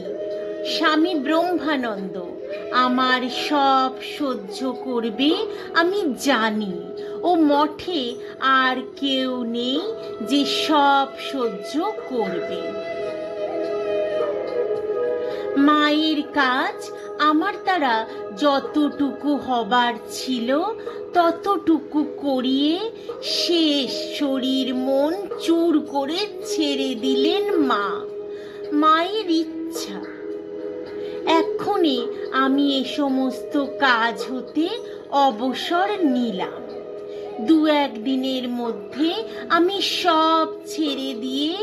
স্বামী ব্রহ্মানন্দ আমার সব সহ্য করবে আমি জানি, ও মঠে আর কেউ নেই যে সব সহ্য করবে। মায়ের কাজ আমার দ্বারা যতটুকু হবার ছিল ততটুকু করিয়ে শেষ শরীর মন চুর করে ছেড়ে দিলেন মা। মায়ের ইচ্ছা। এক্ষণে আমি এ সমস্ত কাজ হতে অবসর নিলাম। 2-1 দিনের মধ্যে আমি সব ছেড়ে দিয়ে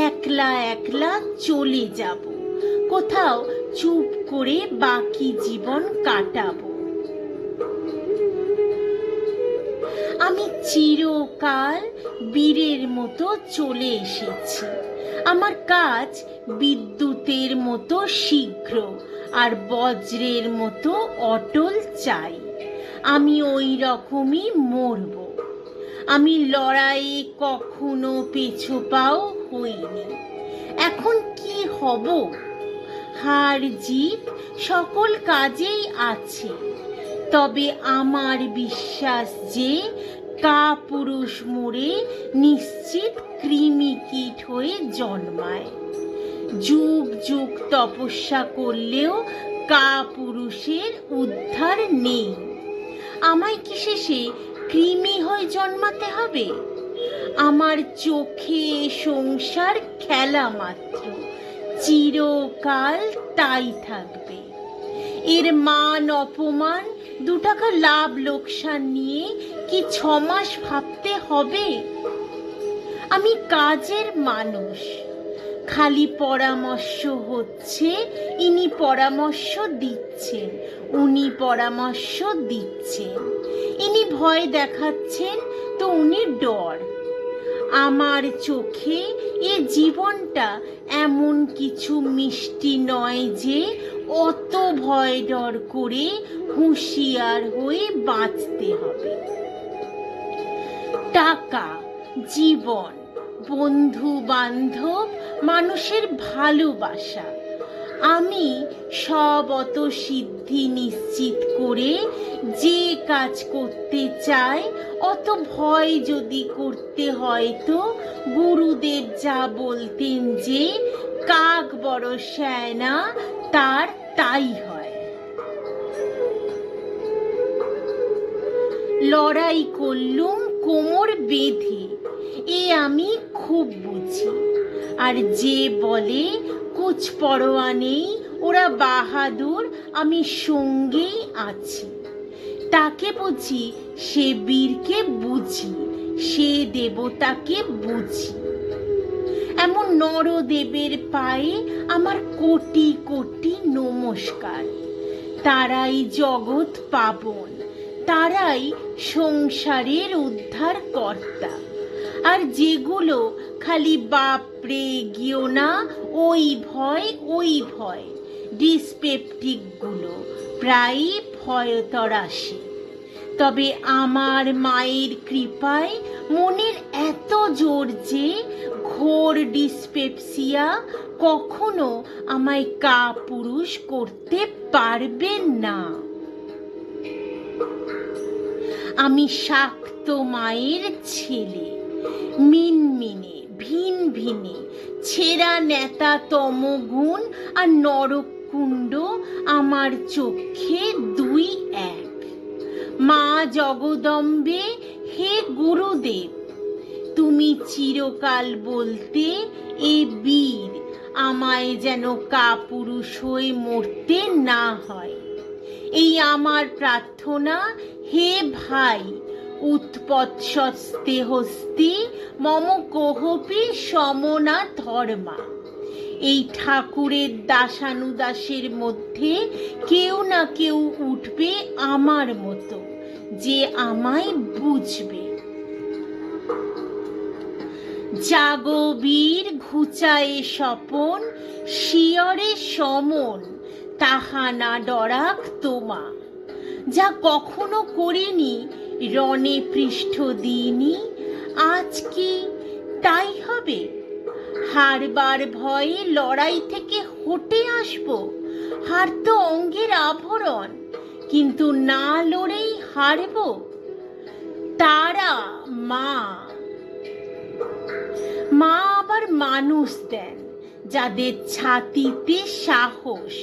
একলা একলা চলে যাব, কোথাও চুপ করে বাকি জীবন কাটাবো। আমি চিরকাল বীরের মতো চলে এসেছি। আমার কাজ বিদ্যুতের মতো শীঘ্র আর বজ্রের মতো অটল চাই। আমি ওই রকমই মরব। আমি লড়াইয়ে কখনো পেছোপাও হইনি। এখন কি হব? হার জিত সকল কাজেই আছে, তবে আমার বিশ্বাস যে কাপুরুষ মরে নিশ্চিত কৃমি কীট হয়ে জন্মায়। যুগ যুগ তপস্যা করলেও কাপুরুষের উদ্ধার নেই। আমায় কি শেষে কৃমি হয়ে জন্মাতে হবে? আমার চোখে সংসার খেলা মাত্র, চিরকাল তাই থাকবে। এর মান অপমান 2 টাকা লাভ লোকসান নিয়ে কি 6 মাস ভাবতে হবে? আমি কাজের মানুষ। খালি পরামর্শ হচ্ছে, ইনি পরামর্শ দিচ্ছেন, উনি পরামর্শ দিচ্ছেন। ইনি ভয় দেখাচ্ছেন তো উনি ডর। আমার চোখে এ জীবনটা এমন কিছু মিষ্টি নয় যে অত ভয় ডর করে হুঁশিয়ার হয়ে বাঁচতে হবে। টাকা, জীবন, বন্ধু বান্ধব, মানুষের ভালোবাসা, আমি সব অত সিদ্ধি নিশ্চিত করে যে কাজ করতে চাই, অত ভয় যদি করতে হয় তো গুরুদেব যা বলতেন যে কাক বড় শ্যায়না তার তাই হয়। লড়াই করলুম কোমর বেঁধে, এ আমি খুব বুঝি। আর যে বলে কুছ পরোয়া নেই, ওরা বাহাদুর, আমি সঙ্গেই আছি, তাকে বুঝি, সে বীরকে বুঝি, সে দেবতাকে বুঝি। এমন নরদেবের পায়ে আমার কোটি কোটি নমস্কার। তারাই জগৎ পাবন, তারাই সংসারের উদ্ধার কর্তা। আর যেগুলো খালি বাপরে গিয়েও না, ওই ভয় ওই ভয়, ডিসপেপটিক গুলো প্রায়ই ভয়তর আসে। তবে আমার মায়ের কৃপায় মনের এত জোর যে ঘোর ডিসপেপসিয়া কখনো আমায় কাপুরুষ করতে পারবে না। আমি শাক্ত মায়ের ছেলে, মিনমিনে ভিন ভিনে, ছেঁড়া নেতা তমগুণ আর নরকুণ্ড আমার চোখে দুই এক। মা জগদম্বে, হে গুরুদেব, তুমি চিরকাল বলতে, এ বীর, আমায় যেন কাপুরুষ হয়ে মরতে না হয়। এই আমার প্রার্থনা, হে ভাই, উৎপৎসস্তে হস্তি মম কোহপি সমনা ধর্মা। এই ঠাকুরের দাসানুদাসের মধ্যে কেউ না কেউ উঠবে আমার মতো, যে আমায় বুঝবে। জাগো বীর, ঘুচায়ে স্বপন, শিয়রে সমন, তাহা না ডরাক তোমা। যা কখনো করিনি, রণে পৃষ্ঠ দিইনি, আজ কি তাই হবে? হারবার ভয়ে লড়াই থেকে হটে আসবো? হার তো অঙ্গের আভরণ, কিন্তু না লড়েই হারবো? তারা মা, মা আবার মানুষ দেন, যাদের ছাতিতে সাহস,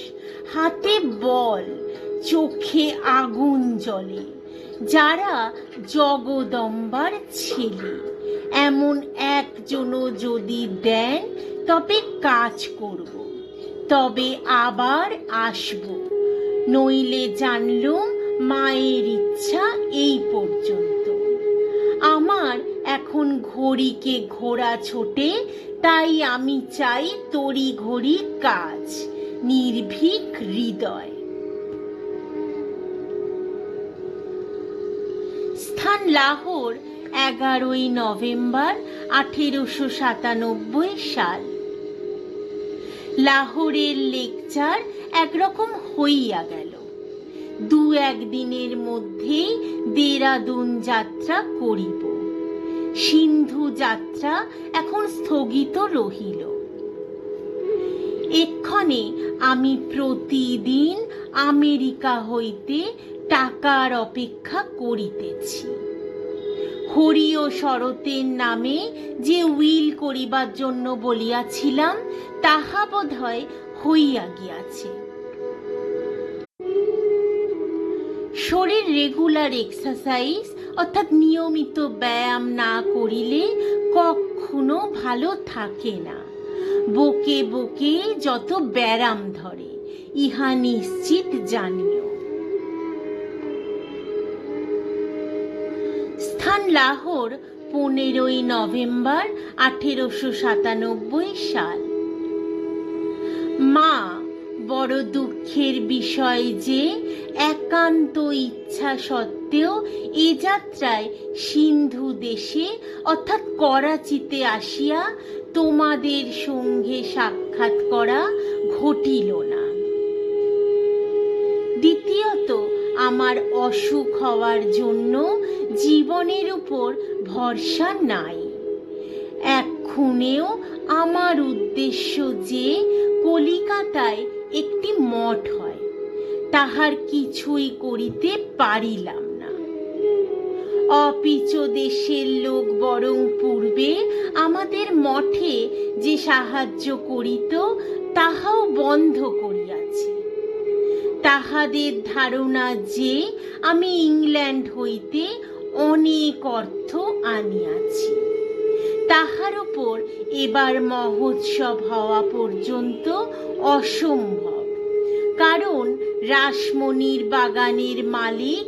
হাতে বল, চোখে আগুন জ্বলে, যারা জগদম্বার ছেলে। এমন একজনও যদি দেন, তবে কাজ করব, তবে আবার আসব। নইলে জানলুম মায়ের ইচ্ছা এই পর্যন্ত। আমার এখন ঘড়িকে ঘোড়া ছোটে, তাই আমি চাই তড়ি ঘড়ি কাজ, নির্ভীক হৃদয়। স্থান লাহোর, 11ই নভেম্বর 1897 সাল। লাহোরের লেকচার একরকম হইয়া গেল। 2-1 দিনের মধ্যেই দেরাদুন যাত্রা করিব। সিন্ধু যাত্রা এখন স্থগিত রহিল। এক্ষণে আমি প্রতিদিন আমেরিকা হইতে টাকার অপেক্ষা করিতেছি। হরি ও শরতের নামে যে উইল করিবার জন্য বলিয়াছিলাম, তাহা বোধহয় হইয়া গিয়াছে। শরীর রেগুলার এক্সারসাইজ অর্থাৎ নিয়মিত ব্যায়াম না করিলে কখনো ভালো থাকে না। বকে বকে যত ব্যারাম ধরে, ইহা নিশ্চিত জানিও। স্থান লাহোর, 15ই নভেম্বর 1897 সাল। মা, বড় দুঃখের বিষয় যে একান্ত ইচ্ছা সত্ত্বেও এ যাত্রায় সিন্ধু দেশে অর্থাৎ করাচিতে আসিয়া তোমাদের সঙ্গে সাক্ষাৎ করা ঘটিল না। দ্বিতীয়ত, আমার অসুখ হওয়ার জন্য জীবনের উপর ভরসা নাই। এক্ষণেও আমার উদ্দেশ্য যে কলিকাতায় একটি মঠ হয়, তাহার কিছুই করিতে পারিলাম না। অপিচ দেশের লোক বরং পূর্বে আমাদের মঠে যে সাহায্য করিত, তাহাও বন্ধ করিয়াছে। তাহাদের ধারণা যে আমি ইংল্যান্ড হইতে অনেক অর্থ আনিয়াছি। তাহার উপর এবার মহোৎসব হওয়া পর্যন্ত অসম্ভব, কারণ রাসমণির বাগানের মালিক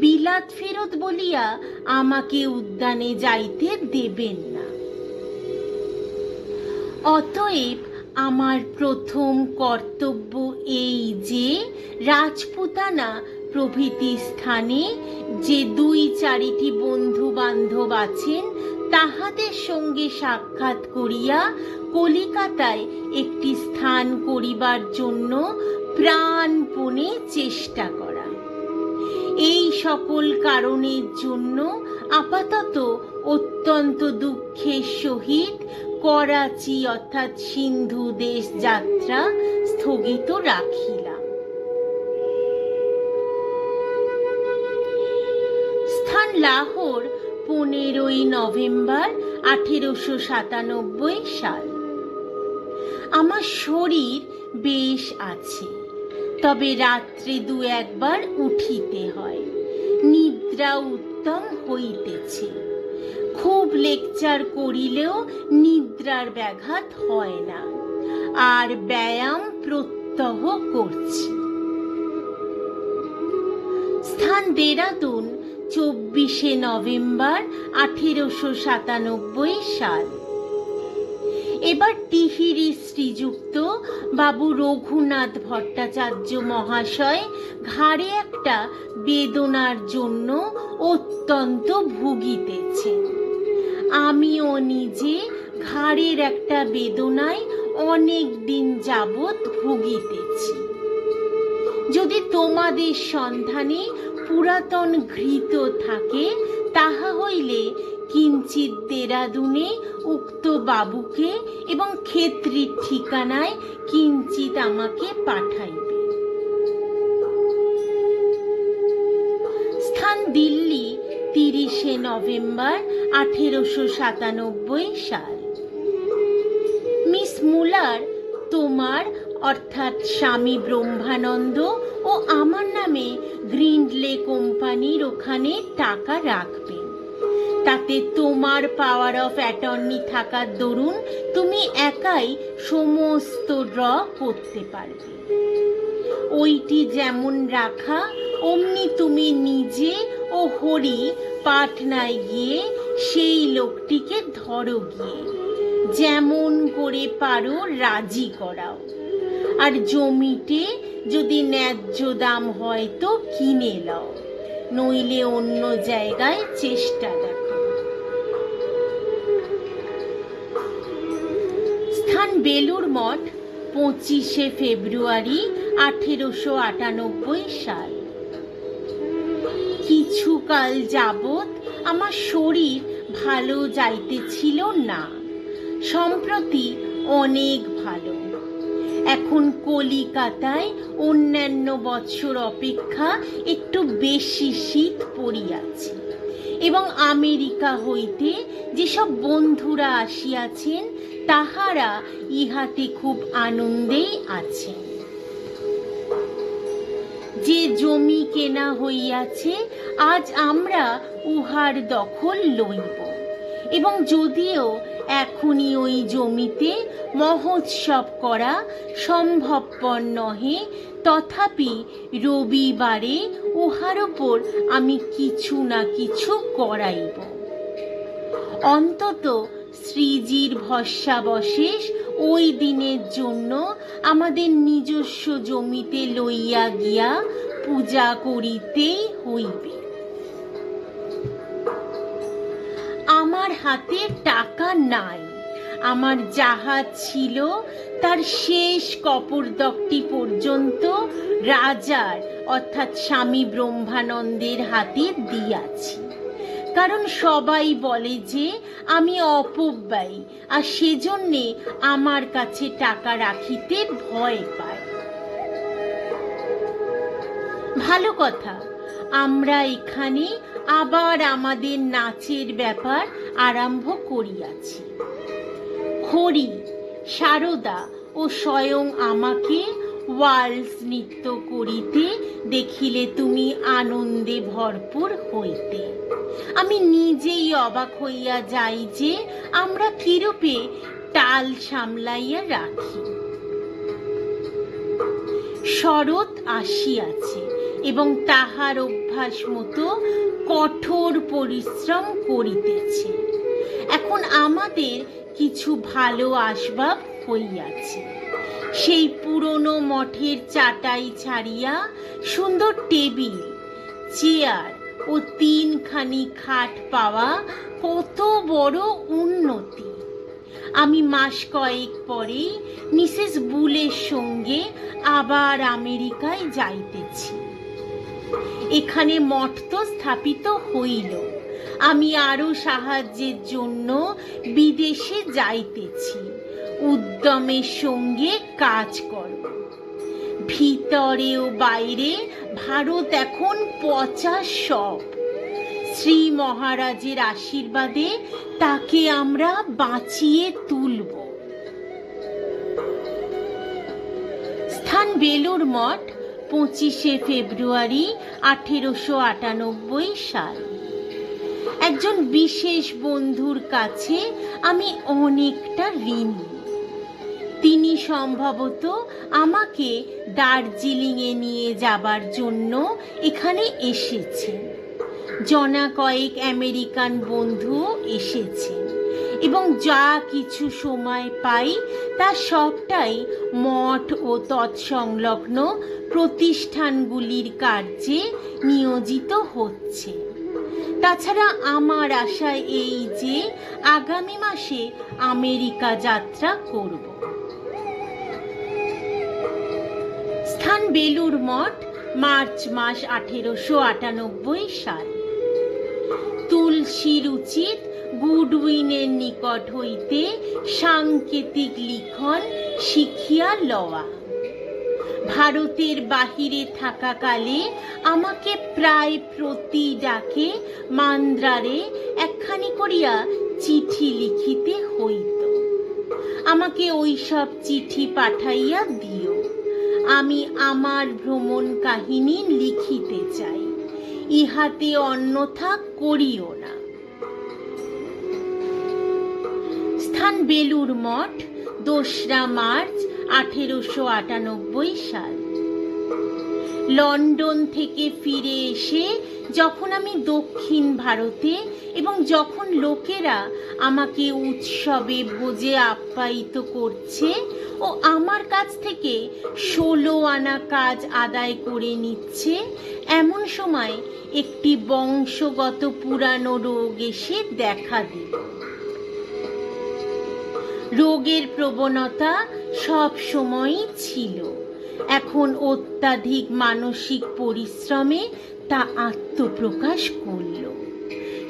বিলাত ফেরত বলিয়া আমাকে উদ্যানে যাইতে দেবেন না। অতএব আমার প্রথম কর্তব্য এই যে রাজপুতানা প্রভৃতি স্থানে যে 2-4টি বন্ধু বান্ধব আছেন তাহাদের সঙ্গে সাক্ষাৎ করিয়া কলিকাতায় একটি স্থান করিবার জন্য প্রাণপণে চেষ্টা করা। এই সকল কারণের জন্য আপাতত অত্যন্ত দুঃখের সহিত করাচি অর্থাৎ সিন্ধু দেশ যাত্রা স্থগিত রাখিলাম। স্থান লাহোর, 15ই নভেম্বর 1897 সাল। আমার শরীর বেশ আছে, তবে রাত্রে 2-1 উঠিতে হয়। নিদ্রা উত্তম হইতেছে। খুব লেকচার করিলেও নিদ্রার ব্যাঘাত হয় না, আর ব্যায়াম প্রত্যহ করছি। স্থান দেরাদুন, 24শে নভেম্বর 1897 সাল। এবার টিহিরি শ্রীযুক্ত বাবু রঘুনাথ ভট্টাচার্য মহাশয় ঘাড়ে একটা বেদনার জন্য অত্যন্ত ভুগিতেছেন। আমিও নিজে ঘাড়ের একটা বেদনায় অনেক দিন যাবৎ ভুগিতেছি। যদি তোমাদের সন্ধানে পুরাতন ঘৃত থাকে, তাহা হইলে কিঞ্চিত দেরাদুনে উক্ত বাবুকে এবং ক্ষেত্রীর ঠিকানায় কিঞ্চিত আমাকে পাঠাইবে। স্থান দিল্লি, 30শে নভেম্বর 1897 সাল। মিস মুলার তোমার অর্থাৎ স্বামী ব্রহ্মানন্দ ও আমার নামে গ্রিন্ডলে কোম্পানির ওখানে টাকা রাখবেন। তাতে তোমার পাওয়ার অফ অ্যাটর্নি থাকার দরুন তুমি একাই সমস্ত ড্র করতে পারবে। ওইটি যেমন রাখা, অমনি তুমি নিজে ও হরি পাটনায় গিয়ে সেই লোকটিকে ধরো, গিয়ে যেমন করে পারো রাজি করাও। আর জমিতে যদি ন্যায্য দাম হয় তো কিনে লও, নইলে অন্য জায়গায় চেষ্টা দেখো। স্থান বেলুর মঠ, 25শে ফেব্রুয়ারি 1898 সাল। কিছুকাল যাবৎ আমার শরীর ভালো যাইতেছিল না, সম্প্রতি অনেক ভালো। এখন কলিকাতায় অন্যান্য বছর অপেক্ষা একটু বেশি শীত পড়িয়াছে, এবং আমেরিকা হইতে যেসব বন্ধুরা আসিয়াছেন তাহারা ইহাতে খুব আনন্দেই আছেন। যে জমি কেনা হইয়াছে, আজ আমরা উহার দখল লইব, এবং যদিও এখনই ওই জমিতে মহোৎসব করা সম্ভবপর নহে, তথাপি রবিবারে উহার উপর আমি কিছু না কিছু করাইব। অন্তত শ্রীজির ভস্মাবশেষ ওই দিনের জন্য আমাদের নিজস্ব জমিতে লইয়া গিয়া পূজা করিতেই হইবে। আমার হাতে টাকা নাই। আমার যাহা ছিল তার শেষ কপরদকটি পর্যন্ত রাজার অর্থাৎ স্বামী ব্রহ্মানন্দের হাতে দিয়াছি, কারণ সবাই বলে যে আমি অপব্যয়ী, আর সেজন্যে আমার কাছে টাকা রাখিতে ভয় পায়। ভালো কথা, আমরা এখানে আবার আমাদের নাচের ব্যাপার আরম্ভ করিয়াছি। হরি, সারদা ও স্বয়ং আমাকে ওয়ালস নৃত্য করিতে দেখিলে তুমি আনন্দে ভরপুর হইতে। আমি নিজেই অবাক হইয়া যাই যে আমরা কিরূপে টাল সামলাইয়া রাখি। শরৎ আসিয়াছে এবং তাহার অভ্যাস মতো কঠোর পরিশ্রম করিতেছে। এখন আমাদের কিছু ভালো আসবাব হইয়াছে। সেই পুরনো মঠের চাটাই ছাড়িয়া সুন্দর টেবিল, চেয়ার ও 3খানি খাট পাওয়া কত বড় উন্নতি। আমি মাস কয়েক পরে মিসেস বুলের সঙ্গে আবার আমেরিকায় যাইতেছি। এখানে মঠ তো স্থাপিত হইল, আমি আরো সাহায্যের জন্য বিদেশে যাইতেছি। উদ্যমের সঙ্গে কাজ করব। ভিতরে ও বাইরে ভারত এখন পচা সব। শ্রী মহারাজের আশীর্বাদে তাকে আমরা বাঁচিয়ে তুলব। স্থান বেলুড় মঠ, 25শে ফেব্রুয়ারি 1898 সাল। একজন বিশেষ বন্ধুর কাছে আমি অনেকটা ঋণী। তিনি সম্ভবত আমাকে দার্জিলিংয়ে নিয়ে যাবার জন্য এখানে এসেছেন। জনা কয়েক আমেরিকান বন্ধু এসেছেন এবং যা কিছু সময় পাই তা সবটাই মঠ ও তৎসংলগ্ন প্রতিষ্ঠানগুলির কার্যে নিয়োজিত হচ্ছে। তাছাড়া আমার আশা এই যে আগামী মাসে আমেরিকা যাত্রা করব। স্থান বেলুড় মঠ, মার্চ মাস 1898 সাল। তুলসীর উচিত গুডউইনের নিকট হইতে সাংকেতিক লিখন শিখিয়া লওয়া। ভারতের বাহিরে থাকাকালে আমাকে প্রায় প্রতি ডাকে মান্দ্রারে একখানি করিয়া চিঠি লিখিতে হইত। আমাকে ওইসব চিঠি পাঠাইয়া দিও। আমি আমার ভ্রমণ কাহিনী লিখিতে চাই, ইহাতে অন্যথা করিও না। স্থান বেলুড় মঠ, 2রা মার্চ 1898 সাল। লন্ডন থেকে ফিরে এসে যখন আমি দক্ষিণ ভারতে এবং যখন লোকেরা আমাকে উৎসবে ভোজে আপ্যায়িত করছে ও আমার কাছ থেকে 16 আনা কাজ আদায় করে নিচ্ছে, এমন সময় একটি বংশগত পুরানো রোগ এসে দেখা দিল। রোগের প্রবণতা সব সময়ই ছিল, এখন অত্যাধিক মানসিক পরিশ্রমে তা আত্মপ্রকাশ করল।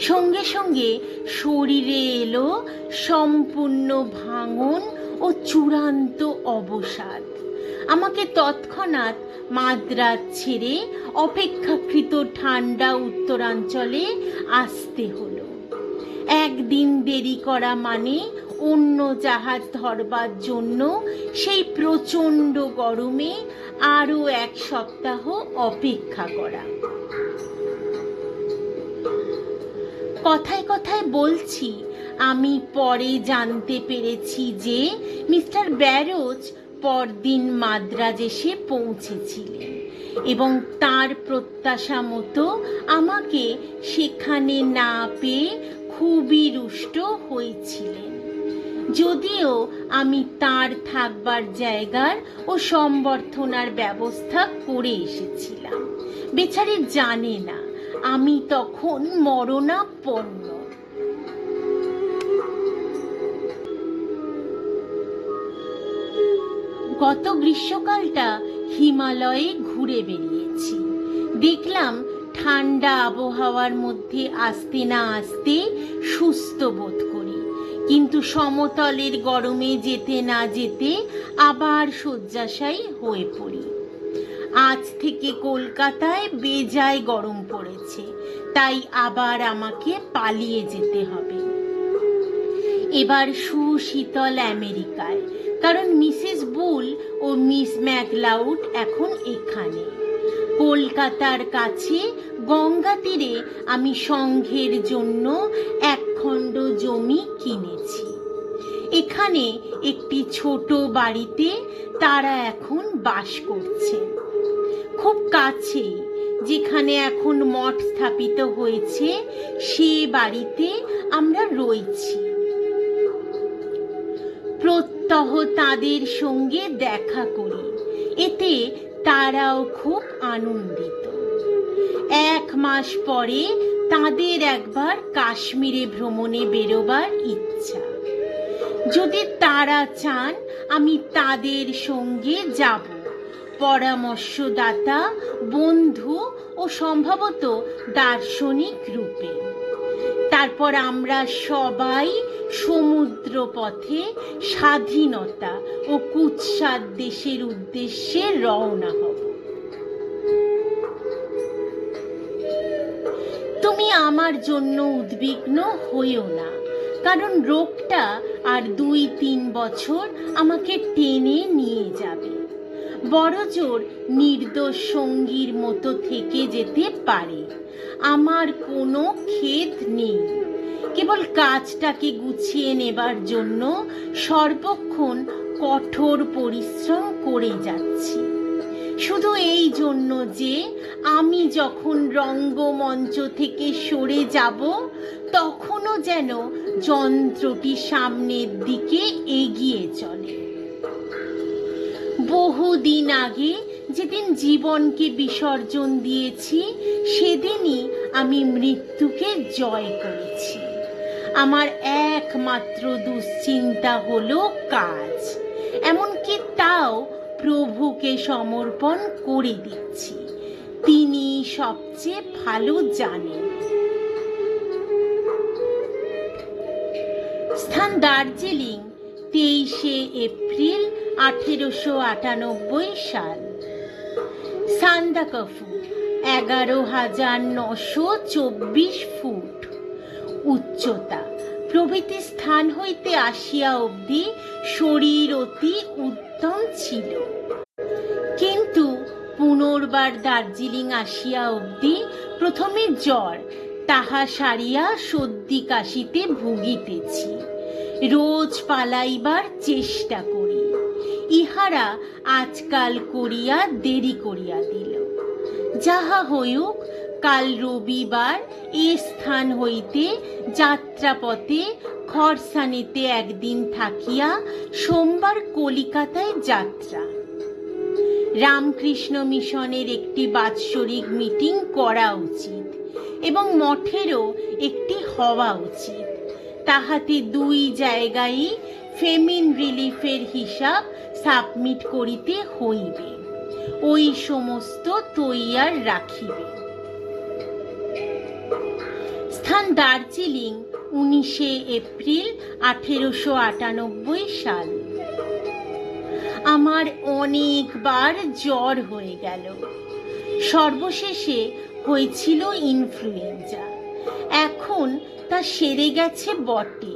সঙ্গে সঙ্গে শরীরে এলো সম্পূর্ণ ভাঙন ও চূড়ান্ত অবসাদ। আমাকে তৎক্ষণাৎ মাদ্রাজ ছেড়ে অপেক্ষাকৃত ঠান্ডা উত্তরাঞ্চলে আসতে হলো। একদিন দেরি করা মানে অন্য জাহাজ ধরবার জন্য সেই প্রচণ্ড গরমে আরো 1 সপ্তাহ অপেক্ষা করা। কথায় কথায় বলছি, আমি পরে জানতে পেরেছি যে মিস্টার ব্যারোজ পরদিন মাদ্রাজ এসে পৌঁছেছিলেন এবং তার প্রত্যাশা মতো আমাকে সেখানে না পেয়ে খুবই রুষ্ট হয়েছিলেন। যদিও আমি তার থাকবার জায়গার ও সম্বর্ধনার ব্যবস্থা করে এসেছিলাম, বেচারি জানে না আমি তখন মরণাপন্ন। গত গ্রীষ্মকালটা হিমালয়ে ঘুরে বেরিয়েছি। দেখলাম ঠান্ডা আবহাওয়ার মধ্যে আসতে না আসতে সুস্থ বোধ করি, কিন্তু সমতলের গরমে যেতে না যেতে আবার শয্যাশায়ী হয়ে পড়ি। আজ থেকে কলকাতায় বেজায় গরম পড়েছে, তাই আবার আমাকে পালিয়ে যেতে হবে। এবার সুশীতল আমেরিকায়, কারণ মিসেস বুল ও মিস ম্যাকলাউড এখন এখানে। কলকাতার কাছে গঙ্গা তীরে আমি সংঘের জন্য একখণ্ড জমি কিনেছি। এখানে একটি ছোট বাড়িতে তারা এখন বাস করছে। খুব কাছেই যেখানে এখন মঠ স্থাপিত হয়েছে সে বাড়িতে আমরা রয়েছি। প্রত্যহ তাদের সঙ্গে দেখা করি, এতে তারাও খুব আনন্দিত। 1 মাস পরে তাদের একবার কাশ্মীরে ভ্রমণে বেরোবার ইচ্ছা। যদি তারা চান আমি তাদের সঙ্গে যাব, পরামর্শদাতা, বন্ধু ও সম্ভবত দার্শনিক রূপে। তারপর আমরা সবাই সমুদ্র পথে স্বাধীনতা ও কুৎসার দেশের উদ্দেশ্যে রওনা হব। তুমি আমার জন্য উদ্বিগ্ন হইও না, কারণ রোগটা আর 2-3 বছর আমাকে টেনে নিয়ে যাবে। বড়জোর নির্দোষ সঙ্গীর মতো থেকে যেতে পারে, আমার কোনো খেদ নেই। কেবল কাজটাকে গুছিয়ে নেবার জন্য সর্বক্ষণ কঠোর পরিশ্রম করে যাচ্ছি, শুধু এই জন্য যে আমি যখন রঙ্গমঞ্চ থেকে সরে যাব তখনও যেন যন্ত্রটি সামনের দিকে এগিয়ে চলে। বহুদিন আগে যেদিন জীবনকে বিসর্জন দিয়েছি সেদিনই আমি মৃত্যুকে জয় করেছি। আমার একমাত্র দুশ্চিন্তা হলো কাজ, এমনকি তাও প্রভুকে সমর্পণ করে দিচ্ছি, তিনি সবচেয়ে ভালো জানেন। স্থান দার্জিলিং, 23শে এপ্রিল 1898 সাল। সান্দাকফু 11,924 ফুট উচ্চতা প্রভৃতি স্থান হইতে আসিয়া অবধি শরীর অতি উত্তম ছিল, কিন্তু পুনর্বার দার্জিলিং আসিয়া অবধি প্রথমে জ্বর, তাহা সারিয়া সর্দি কাশিতে ভুগিতেছি। রোজ পালাইবার চেষ্টা করি, ইহারা আজকাল করিয়া দেরি করিয়া দিল। যাহা হইউক, কাল রবিবার এ স্থান হইতে যাত্রাপথে খরসানেতে একদিন থাকিয়া সোমবার কলিকাতায় যাত্রা। রামকৃষ্ণ মিশনের একটি বাৎসরিক মিটিং করা উচিত এবং মঠেরও একটি হওয়া উচিত। তাহাতে 2 জায়গায় ফেমিন রিলিফের হিসাব সাবমিট করিতে হইবে, ওই সমস্ত তৈয়ার রাখিবে। স্থান দার্জিলিং, 19শে এপ্রিল 1898 সাল। আমার অনেকবার জ্বর হয়ে গেল, সর্বশেষে হয়েছিল ইনফ্লুয়েঞ্জা। এখন তা সেরে গেছে বটে,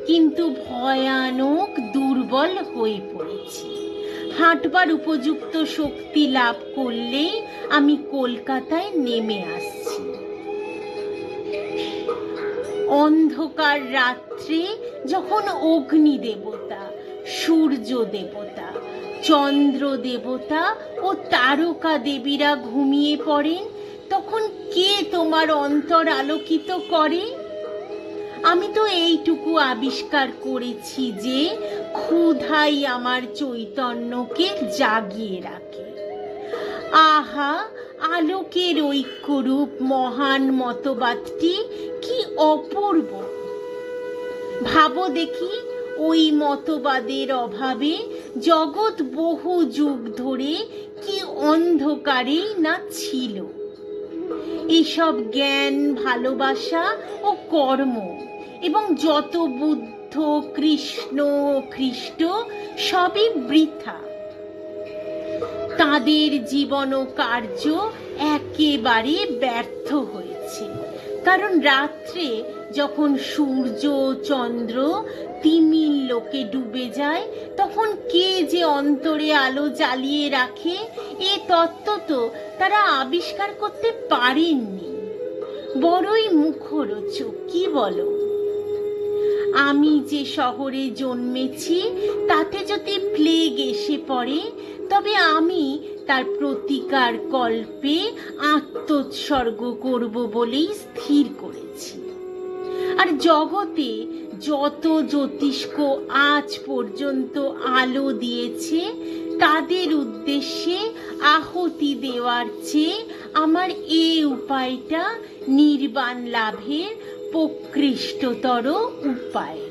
কিন্তু ভয়ানক দুর্বল হয়ে পড়েছি। হাঁটবার উপযুক্ত শক্তি লাভ করলেই আমি কলকাতায় নেমে আসছি। অন্ধকার রাত্রে যখন অগ্নি দেবতা, সূর্য দেবতা, চন্দ্র দেবতা ও তারকা দেবীরা ঘুমিয়ে পড়েন, তখন কে তোমার অন্তর আলোকিত করে? আমি তো এইটুকু আবিষ্কার করেছি যে ক্ষুধাই আমার চৈতন্যকে জাগিয়ে রাখে। আহা, আলোকের ঐক্যরূপ মহান মতবাদটি কি অপূর্ব! ভাবো দেখি, ওই মতবাদের অভাবে জগৎ বহু যুগ ধরে কি অন্ধকারেই না ছিল। এসব জ্ঞান, ভালোবাসা ও কর্ম এবং যত বুদ্ধ, কৃষ্ণ ও খ্রিস্ট সবই বৃথা। তাদের জীবন ও কার্য একেবারে ব্যর্থ হয়েছে, কারণ রাত্রে যখন সূর্য চন্দ্র তিমির লোকে ডুবে যায়, তখন কে যে অন্তরে আলো জ্বালিয়ে রাখে এ তত্ত্ব তো তারা আবিষ্কার করতে পারেননি। বড়ই মুখরোচক, কি বলো? আমি যে শহরে জন্মেছি তাতে যদি প্লেগ এসে পড়ে, তবে আমি তার প্রতিকার কল্পে আত্মোৎসর্গ করব বলেই স্থির করেছি। আর জগতে যত জ্যোতিষ্ক আজ পর্যন্ত আলো দিয়েছে, তাদের উদ্দেশ্যে আহুতি দেওয়ার চেয়ে আমার এ উপায়টা নির্বাণ লাভের প্রকৃষ্টতর উপায়।